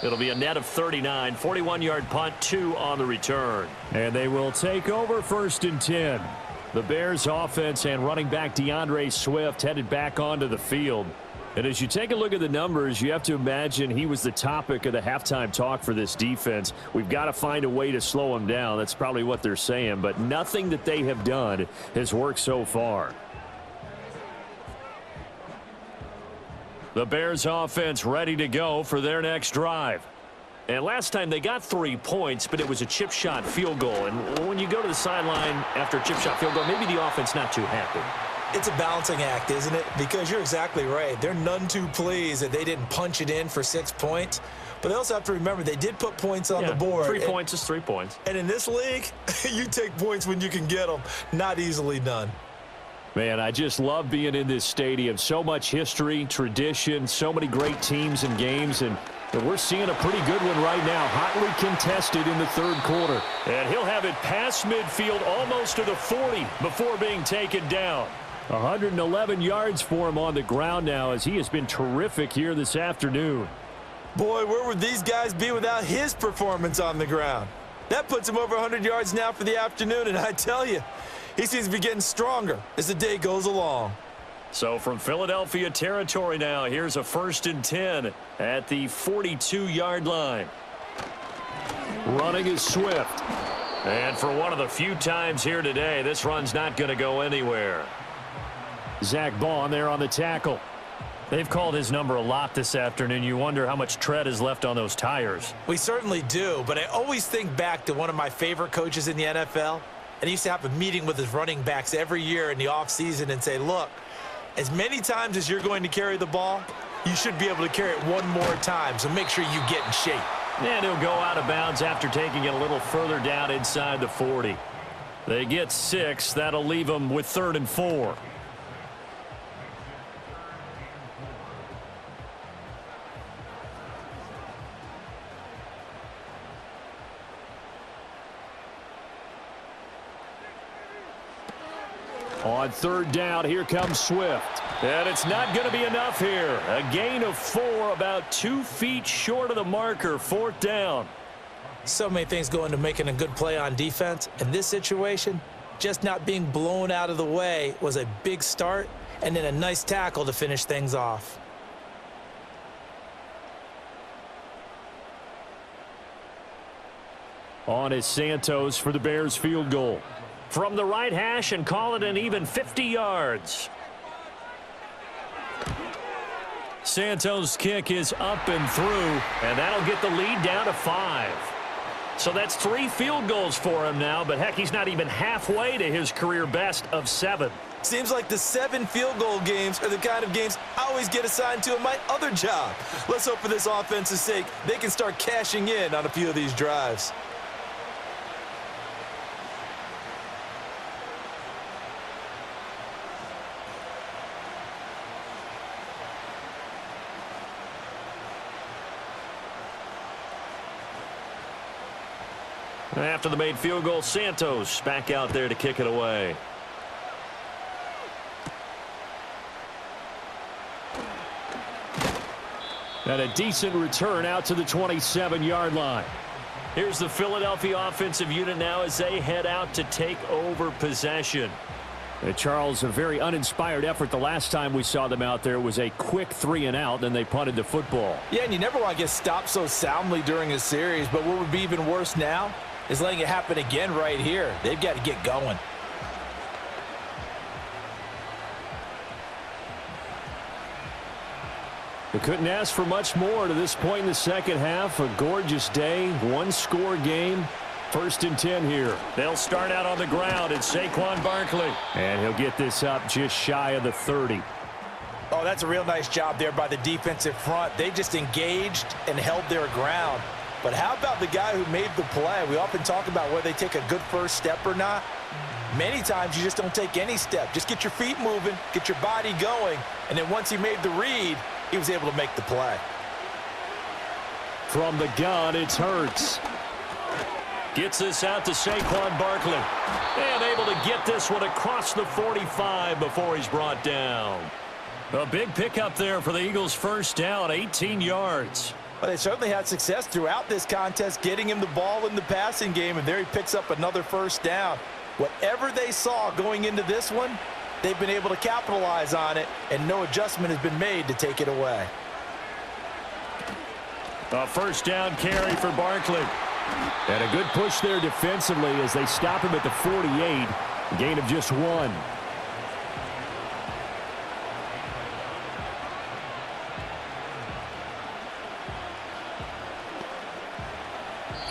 Speaker 2: It'll be a net of 39, 41-yard punt, 2 on the return.
Speaker 4: And they will take over 1st and 10. The Bears offense and running back DeAndre Swift headed back onto the field. And as you take a look at the numbers, you have to imagine he was the topic of the halftime talk for this defense. We've got to find a way to slow him down. That's probably what they're saying. But nothing that they have done has worked so far.
Speaker 2: The Bears offense ready to go for their next drive. And last time they got 3 points, but it was a chip shot field goal. And when you go to the sideline after a chip shot field goal, maybe the offense not too happy.
Speaker 3: It's a balancing act, isn't it? Because you're exactly right. They're none too pleased that they didn't punch it in for 6 points. But they also have to remember they did put points on the board.
Speaker 2: 3 points is 3 points.
Speaker 3: And in this league, you take points when you can get them. Not easily done.
Speaker 4: Man, I just love being in this stadium. So much history, tradition, so many great teams and games, and we're seeing a pretty good one right now. Hotly contested in the third quarter.
Speaker 2: And he'll have it past midfield almost to the 40 before being taken down.
Speaker 4: 111 yards for him on the ground now as he has been terrific here this afternoon.
Speaker 5: Boy, where would these guys be without his performance on the ground? That puts him over 100 yards now for the afternoon, and I tell you, he seems to be getting stronger as the day goes along.
Speaker 2: So from Philadelphia territory now, here's a 1st and 10 at the 42-yard line.
Speaker 4: Running is Swift.
Speaker 2: And for one of the few times here today, this run's not going to go anywhere.
Speaker 4: Zach Bond there on the tackle.
Speaker 2: They've called his number a lot this afternoon. You wonder how much tread is left on those tires.
Speaker 5: We certainly do, but I always think back to one of my favorite coaches in the NFL. And he used to have a meeting with his running backs every year in the offseason and say, look, as many times as you're going to carry the ball, you should be able to carry it one more time, so make sure you get in shape.
Speaker 2: And he'll go out of bounds after taking it a little further down inside the 40. They get 6. That'll leave them with 3rd and 4.
Speaker 4: On 3rd down, here comes Swift.
Speaker 2: And it's not going to be enough here. A gain of 4, about 2 feet short of the marker, 4th down.
Speaker 5: So many things go into making a good play on defense. In this situation, just not being blown out of the way was a big start, and then a nice tackle to finish things off.
Speaker 4: On is Santos for the Bears field goal.
Speaker 2: From the right hash and call it an even 50 yards. Santos' kick is up and through, and that'll get the lead down to 5. So that's 3 field goals for him now, but heck, he's not even halfway to his career best of 7.
Speaker 5: Seems like the 7 field goal games are the kind of games I always get assigned to in my other job. Let's hope for this offense's sake they can start cashing in on a few of these drives.
Speaker 2: After the made field goal, Santos back out there to kick it away.
Speaker 4: And a decent return out to the 27-yard line.
Speaker 2: Here's the Philadelphia offensive unit now as they head out to take over possession.
Speaker 4: Charles, a very uninspired effort the last time we saw them out there. It was a quick 3 and out, then they punted the football.
Speaker 5: Yeah, and you never want to get stopped so soundly during a series, but what would be even worse now is letting it happen again right here. They've got to get going.
Speaker 4: They couldn't ask for much more to this point in the second half. A gorgeous day, 1-score game. 1st and 10 here.
Speaker 2: They'll start out on the ground. It's Saquon Barkley.
Speaker 4: And he'll get this up just shy of the 30.
Speaker 5: Oh, that's a real nice job there by the defensive front. They just engaged and held their ground. But how about the guy who made the play? We often talk about whether they take a good first step or not. Many times you just don't take any step. Just get your feet moving, get your body going, and then once he made the read, he was able to make the play.
Speaker 4: From the gun, it's Hurts.
Speaker 2: Gets this out to Saquon Barkley. And able to get this one across the 45 before he's brought down. A big pickup there for the Eagles' 1st down, 18 yards.
Speaker 5: Well, they certainly had success throughout this contest, getting him the ball in the passing game, and there he picks up another 1st down. Whatever they saw going into this one, they've been able to capitalize on it, and no adjustment has been made to take it away.
Speaker 2: A 1st down carry for Barkley.
Speaker 4: And a good push there defensively as they stop him at the 48. A gain of just 1.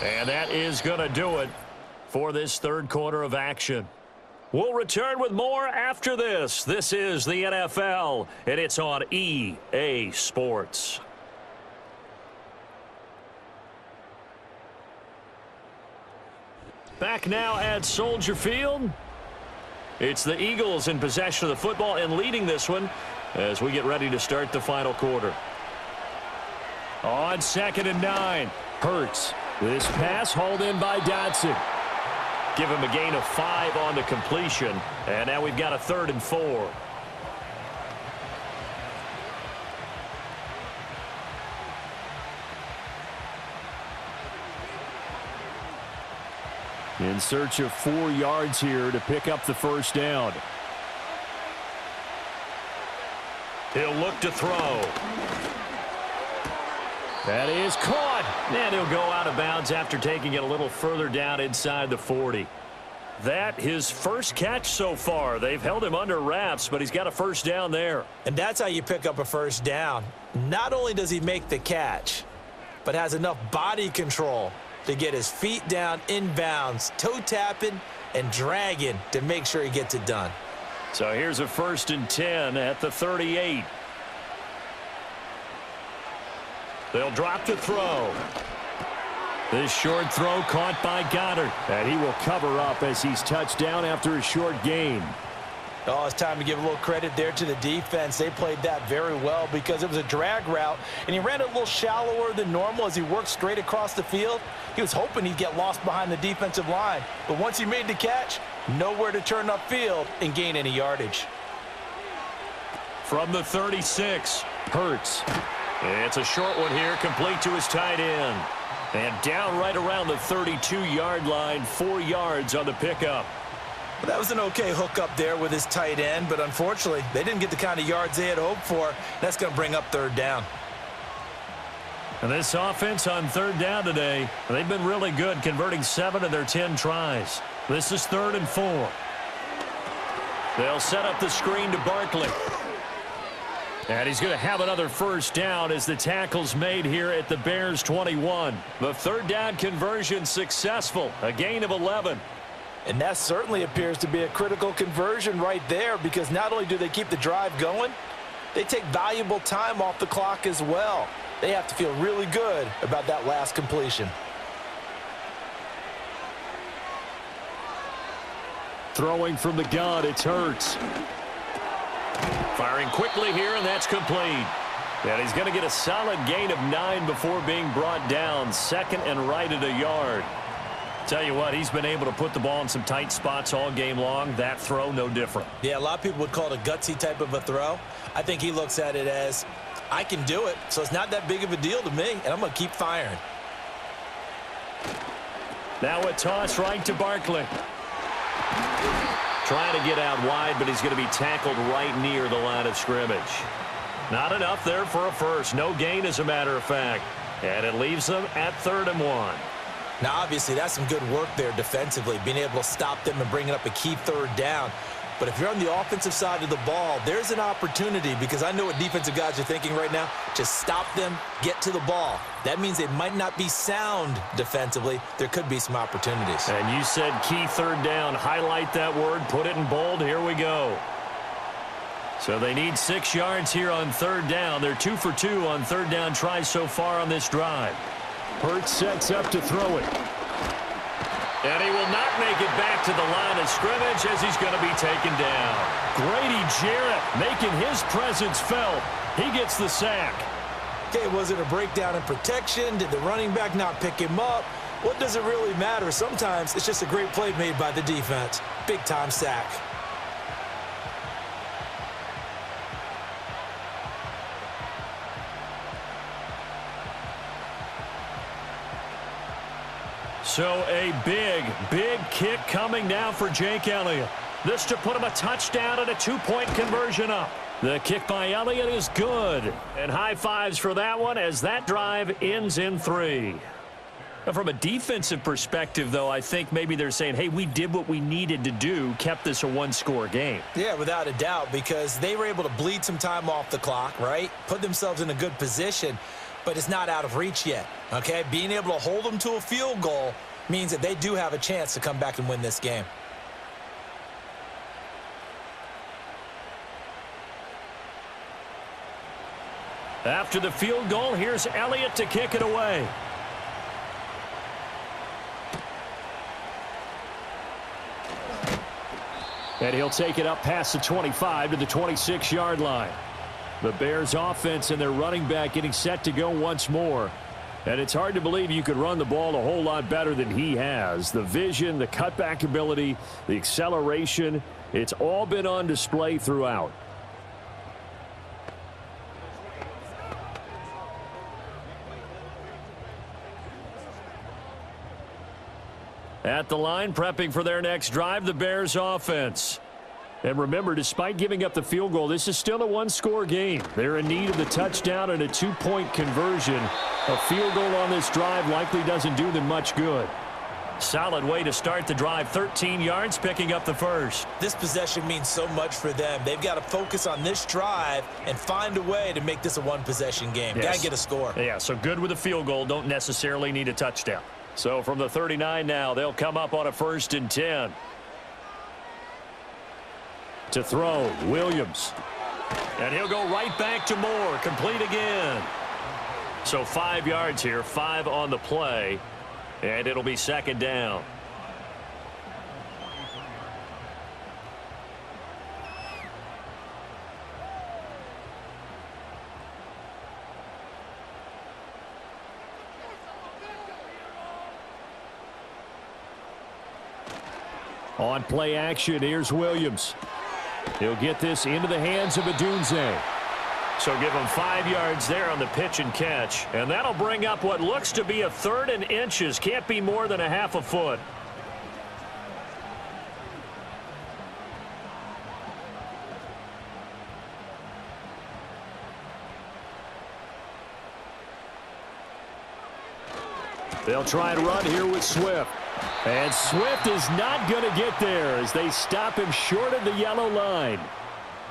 Speaker 2: And that is going to do it for this 3rd quarter of action. We'll return with more after this. This is the NFL, and it's on EA Sports. Back now at Soldier Field. It's the Eagles in possession of the football and leading this one as we get ready to start the final quarter. On 2nd and 9, Hurts. This pass hauled in by Dotson. Give him a gain of 5 on the completion, and now we've got a 3rd and 4.
Speaker 4: In search of 4 yards here to pick up the first down.
Speaker 2: He'll look to throw. That is caught. And he'll go out of bounds after taking it a little further down inside the 40. That his first catch so far. They've held him under wraps, but he's got a first down there.
Speaker 5: And that's how you pick up a first down. Not only does he make the catch, but has enough body control to get his feet down inbounds, toe tapping and dragging to make sure he gets it done.
Speaker 2: So here's a 1st and 10 at the 38. They'll drop to throw. This short throw caught by Goddard.
Speaker 4: And he will cover up as he's touched down after a short gain.
Speaker 5: Oh, it's time to give a little credit there to the defense. They played that very well because it was a drag route, and he ran it a little shallower than normal as he worked straight across the field. He was hoping he'd get lost behind the defensive line, but once he made the catch, nowhere to turn upfield and gain any yardage.
Speaker 2: From the 36, Hurts. It's a short one here, complete to his tight end. And down right around the 32-yard line, 4 yards on the pickup.
Speaker 5: Well, that was an okay hookup there with his tight end, but unfortunately, they didn't get the kind of yards they had hoped for. That's going to bring up 3rd down.
Speaker 2: And this offense on 3rd down today, they've been really good, converting 7 of their 10 tries. This is 3rd and 4. They'll set up the screen to Barkley. And he's going to have another first down as the tackle's made here at the Bears 21. The 3rd down conversion successful, a gain of 11.
Speaker 5: And that certainly appears to be a critical conversion right there because not only do they keep the drive going, they take valuable time off the clock as well. They have to feel really good about that last completion.
Speaker 4: Throwing from the gun, it's Hurts.
Speaker 2: Firing quickly here, and that's complete. And he's going to get a solid gain of 9 before being brought down. 2nd and right at a yard. Tell you what, he's been able to put the ball in some tight spots all game long. That throw, no different.
Speaker 5: Yeah, a lot of people would call it a gutsy type of a throw. I think he looks at it as, I can do it, so it's not that big of a deal to me, and I'm going to keep firing.
Speaker 2: Now a toss right to Barkley. Trying to get out wide, but he's going to be tackled right near the line of scrimmage. Not enough there for a first. No gain, as a matter of fact. And it leaves them at 3rd and 1.
Speaker 5: Now, obviously, that's some good work there defensively, being able to stop them and bringing up a key 3rd down. But if you're on the offensive side of the ball, there's an opportunity because I know what defensive guys are thinking right now. Just stop them, get to the ball. That means they might not be sound defensively. There could be some opportunities.
Speaker 2: And you said key 3rd down. Highlight that word. Put it in bold. Here we go. So they need 6 yards here on 3rd down. They're 2 for 2 on 3rd down tries so far on this drive.
Speaker 4: Hurts sets up to throw it.
Speaker 2: And he will not make it back to the line of scrimmage as he's going to be taken down.
Speaker 4: Grady Jarrett making his presence felt. He gets the sack.
Speaker 5: Okay, was it a breakdown in protection? Did the running back not pick him up? What does it really matter? Sometimes it's just a great play made by the defense. Big-time sack.
Speaker 2: So a big, big kick coming now for Jake Elliott. This to put him a touchdown and a 2-point conversion up. The kick by Elliott is good. And high fives for that one as that drive ends in 3. Now, from a defensive perspective, though, I think maybe they're saying, hey, we did what we needed to do, kept this a 1-score game.
Speaker 5: Yeah, without a doubt, because they were able to bleed some time off the clock, right? Put themselves in a good position, but it's not out of reach yet, okay? Being able to hold them to a field goal means that they do have a chance to come back and win this game.
Speaker 2: After the field goal, here's Elliott to kick it away.
Speaker 4: And he'll take it up past the 25 to the 26-yard line. The Bears offense and their running back getting set to go once more. And it's hard to believe you could run the ball a whole lot better than he has. The vision, the cutback ability, the acceleration, it's all been on display throughout. At the line, prepping for their next drive, the Bears offense. And remember, despite giving up the field goal, this is still a one-score game. They're in need of the touchdown and a two-point conversion. A field goal on this drive likely doesn't do them much good. Solid way to start the drive. 13 yards, picking up the first.
Speaker 3: This possession means so much for them. They've got to focus on this drive and find a way to make this a one-possession game.
Speaker 4: Yes.
Speaker 3: Got to get a score.
Speaker 4: Yeah, so good with a field goal. Don't necessarily need a touchdown. So from the 39 now, they'll come up on a 1st and 10. To throw, Williams. And he'll go right back to Moore. Complete again. So 5 yards here, 5 on the play. And it'll be 2nd down. On play action, here's Williams. He'll get this into the hands of Adunze. So give him 5 yards there on the pitch and catch. And that'll bring up what looks to be a 3rd and inches. Can't be more than a half a foot. They'll try and run here with Swift. And Swift is not going to get there as they stop him short of the yellow line.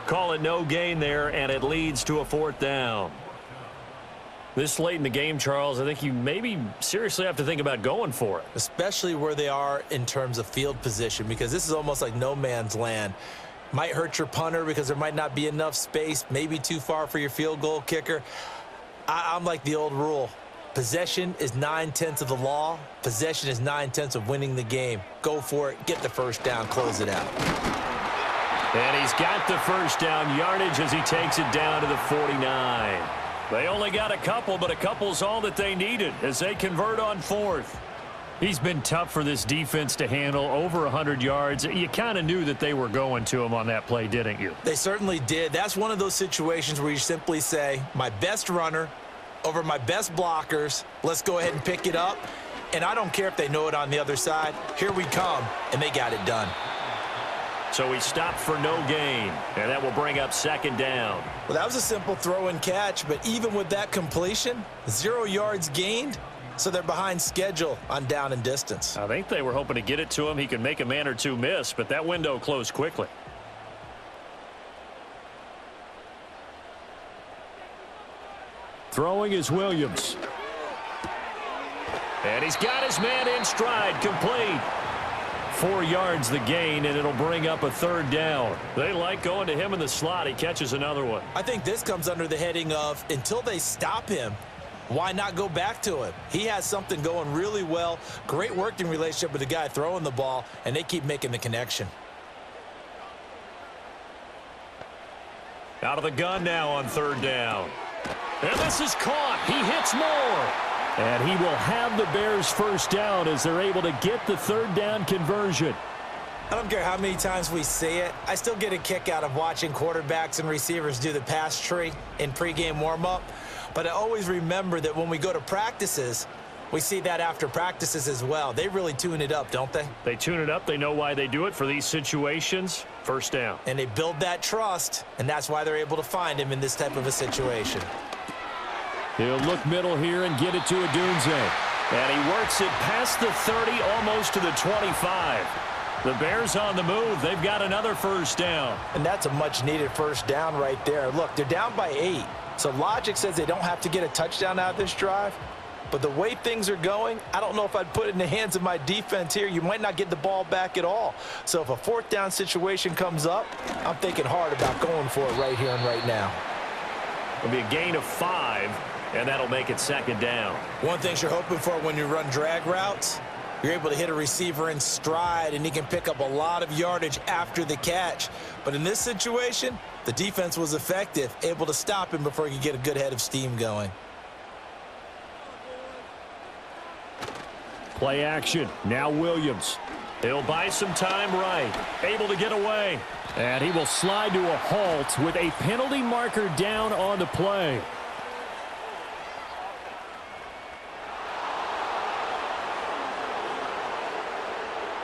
Speaker 4: Call it no gain there, and it leads to a 4th down. This late in the game, Charles, I think you maybe seriously have to think about going for it.
Speaker 3: Especially where they are in terms of field position, because this is almost like no man's land. Might hurt your punter because there might not be enough space, maybe too far for your field goal kicker. I'm like the old rule. Possession is 9/10 of the law. Possession is 9/10 of winning the game. Go for it. Get the first down. Close it out.
Speaker 4: And he's got the first down yardage as he takes it down to the 49. They only got a couple, but a couple's all that they needed as they convert on 4th. He's been tough for this defense to handle, over 100 yards. You kind of knew that they were going to him on that play, didn't you?
Speaker 3: They certainly did. That's one of those situations where you simply say, my best runner over my best blockers, let's go ahead and pick it up. And I don't care if they know it on the other side. Here we come, and they got it done.
Speaker 4: So he stopped for no gain, and that will bring up 2nd down.
Speaker 3: Well, that was a simple throw and catch, but even with that completion, 0 yards gained, so they're behind schedule on down and distance.
Speaker 4: I think they were hoping to get it to him. He can make a man or two miss, but that window closed quickly. Throwing is Williams. And he's got his man in stride, complete. 4 yards the gain, and it'll bring up a 3rd down. They like going to him in the slot. He catches another one.
Speaker 3: I think this comes under the heading of, until they stop him, why not go back to him? He has something going really well. Great working relationship with the guy throwing the ball, and they keep making the connection.
Speaker 4: Out of the gun now on 3rd down. And this is caught. He hits Moore. And he will have the Bears' first down as they're able to get the 3rd down conversion.
Speaker 3: I don't care how many times we say it. I still get a kick out of watching quarterbacks and receivers do the pass tree in pregame warm-up. But I always remember that when we go to practices, we see that after practices as well. They really tune it up, don't they?
Speaker 4: They tune it up. They know why they do it for these situations. First down.
Speaker 3: And they build that trust, and that's why they're able to find him in this type of a situation.
Speaker 4: He'll look middle here and get it to Adunze. And he works it past the 30, almost to the 25. The Bears on the move. They've got another first down.
Speaker 5: And that's a much-needed first down right there. Look, they're down by 8. So logic says they don't have to get a touchdown out of this drive. But the way things are going, I don't know if I'd put it in the hands of my defense here. You might not get the ball back at all. So if a 4th down situation comes up, I'm thinking hard about going for it right here and right now.
Speaker 4: It'll be a gain of 5. And that'll make it 2nd down.
Speaker 3: One thing you're hoping for when you run drag routes, You're able to hit a receiver in stride, and he can pick up a lot of yardage after the catch. But in this situation, the defense was effective, able to stop him before he could get a good head of steam going.
Speaker 4: Play action. Now Williams.
Speaker 2: He'll buy some time right. Able to get away.
Speaker 4: And he will slide to a halt with a penalty marker down on the play.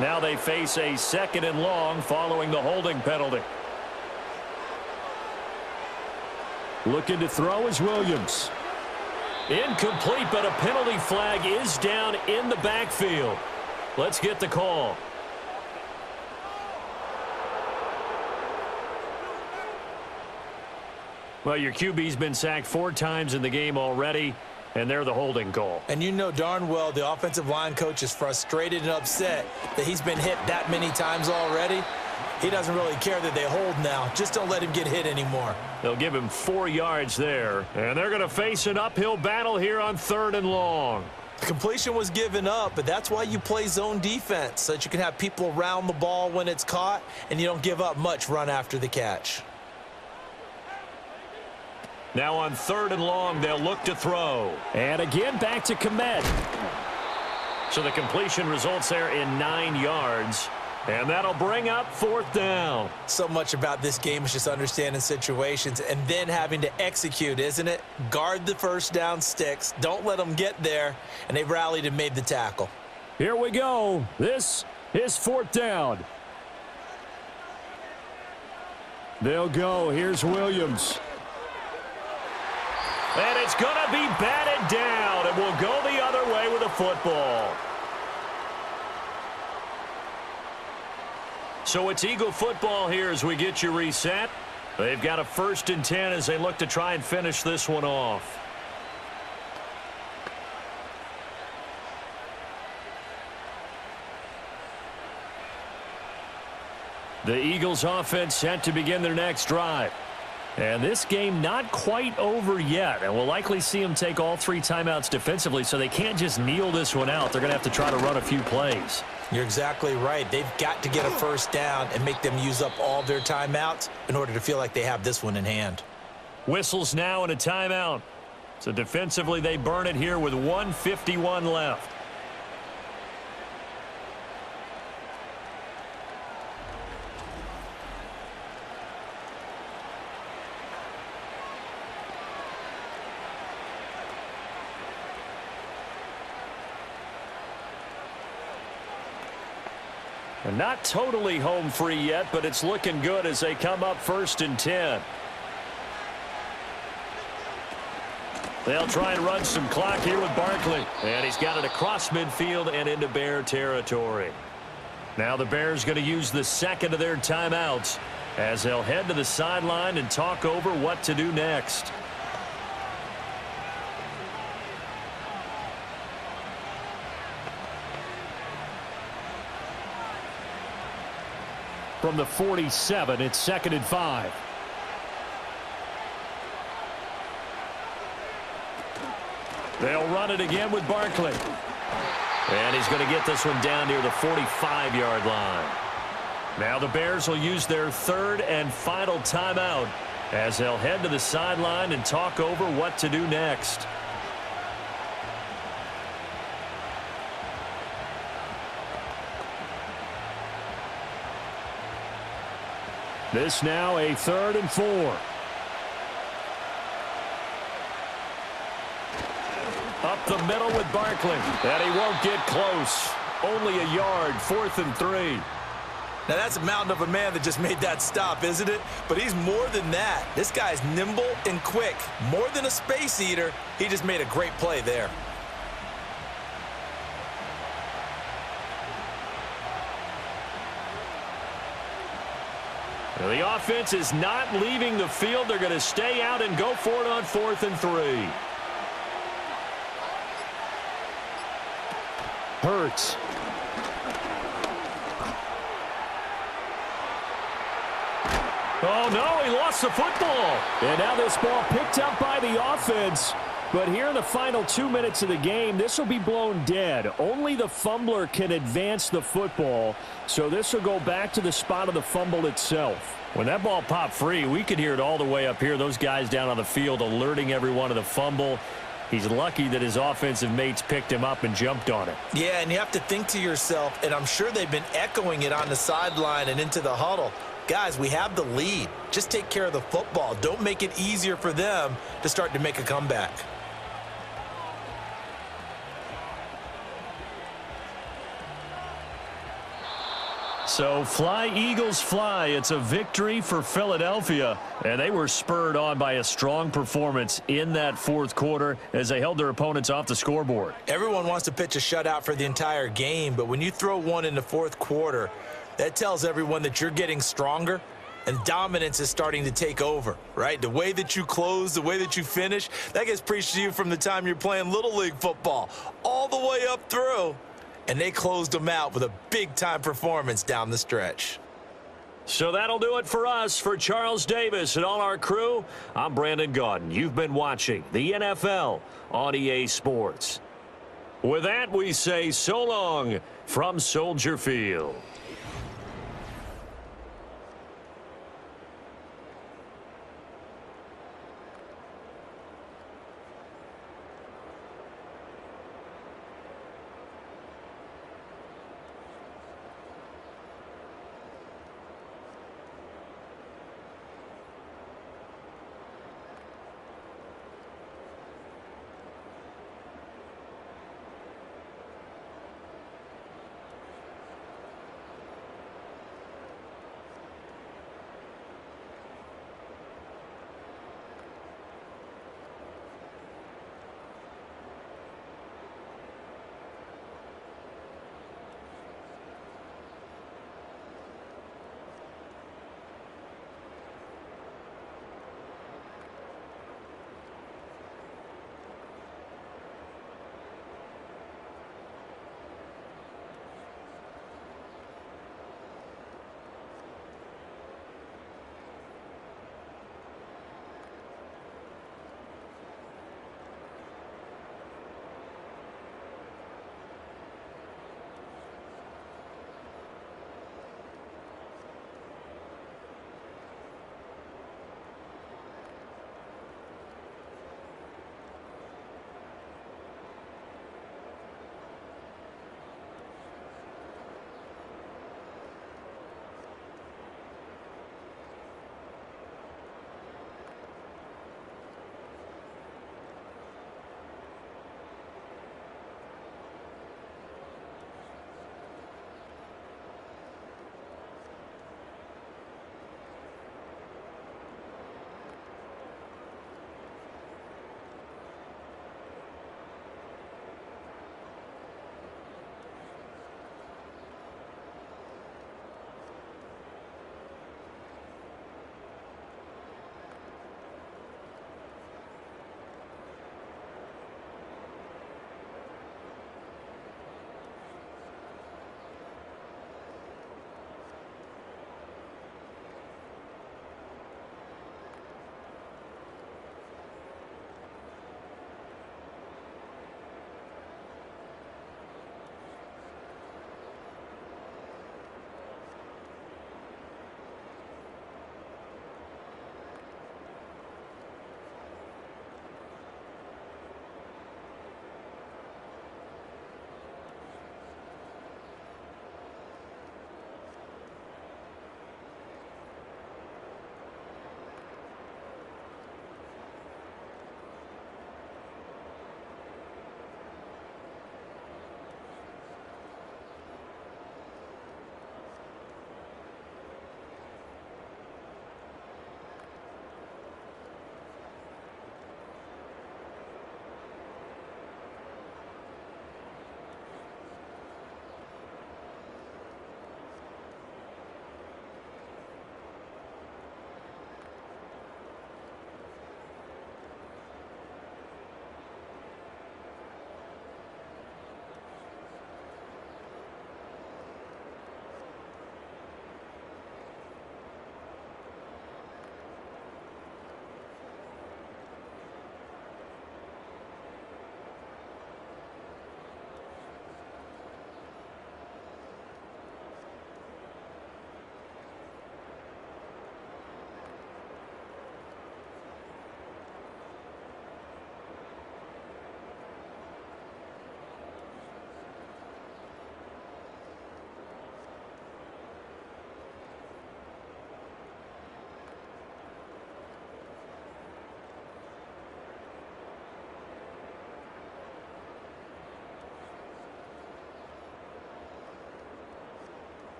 Speaker 2: Now they face a 2nd and long following the holding penalty.
Speaker 4: Looking to throw is Williams.
Speaker 2: Incomplete, but a penalty flag is down in the backfield. Let's get the call. Well, your QB's been sacked 4 times in the game already, and they're the holding call.
Speaker 3: And you know darn well the offensive line coach is frustrated and upset that he's been hit that many times already. He doesn't really care that they hold now. Just don't let him get hit anymore.
Speaker 2: They'll give him 4 yards there, and they're going to face an uphill battle here on 3rd and long.
Speaker 3: The completion was given up, but that's why you play zone defense, so that you can have people around the ball when it's caught, and you don't give up much run after the catch.
Speaker 2: Now on 3rd and long, they'll look to throw.
Speaker 4: And again, back to Komet.
Speaker 2: So the completion results there in 9 yards. And that'll bring up 4th down.
Speaker 3: So much about this game is just understanding situations and then having to execute, isn't it? Guard the first down sticks. Don't let them get there. And they rallied and made the tackle.
Speaker 4: Here we go. This is 4th down. They'll go. Here's Williams.
Speaker 2: And it's going to be batted down, and we'll go the other way with the football. So it's Eagle football here as we get you reset. They've got a 1st and 10 as they look to try and finish this one off.
Speaker 4: The Eagles offense set to begin their next drive. And this game not quite over yet. And we'll likely see them take all 3 timeouts defensively, so they can't just kneel this one out. They're going to have to try to run a few plays.
Speaker 3: You're exactly right. They've got to get a 1st down and make them use up all their timeouts in order to feel like they have this one in hand.
Speaker 2: Whistles now and a timeout. So defensively, they burn it here with 1:51 left. And not totally home free yet, but it's looking good as they come up 1st and 10. They'll try and run some clock here with Barkley. And he's got it across midfield and into Bear territory. Now the Bears going to use the 2nd of their timeouts as they'll head to the sideline and talk over what to do next.
Speaker 4: From the 47, it's 2nd and 5.
Speaker 2: They'll run it again with Barkley. And he's going to get this one down near the 45-yard line. Now the Bears will use their 3rd and final timeout as they'll head to the sideline and talk over what to do next.
Speaker 4: This now a 3rd and 4.
Speaker 2: Up the middle with Barkley. And he won't get close. Only a yard, 4th and 3.
Speaker 3: Now that's a mountain of a man that just made that stop, isn't it? But he's more than that. This guy's nimble and quick. More than a space eater. He just made a great play there.
Speaker 2: The offense is not leaving the field. They're going to stay out and go for it on 4th and 3.
Speaker 4: Hurts.
Speaker 2: Oh, no, he lost the football.
Speaker 4: And now this ball picked up by the offense. But here in the final 2 minutes of the game, this will be blown dead. Only the fumbler can advance the football, so this will go back to the spot of the fumble itself.
Speaker 2: When that ball popped free, we could hear it all the way up here. Those guys down on the field alerting everyone of the fumble. He's lucky that his offensive mates picked him up and jumped on it.
Speaker 3: Yeah, and you have to think to yourself, and I'm sure they've been echoing it on the sideline and into the huddle. Guys, we have the lead. Just take care of the football. Don't make it easier for them to start to make a comeback.
Speaker 2: So fly, Eagles, fly. It's a victory for Philadelphia. And they were spurred on by a strong performance in that fourth quarter as they held their opponents off the scoreboard.
Speaker 3: Everyone wants to pitch a shutout for the entire game, but when you throw one in the fourth quarter, that tells everyone that you're getting stronger and dominance is starting to take over, right? The way that you close, the way that you finish, that gets preached to you from the time you're playing Little League football all the way up through. And they closed them out with a big-time performance down the stretch.
Speaker 2: So that'll do it for us. For Charles Davis and all our crew, I'm Brandon Gaudin. You've been watching the NFL on EA Sports. With that, we say so long from Soldier Field.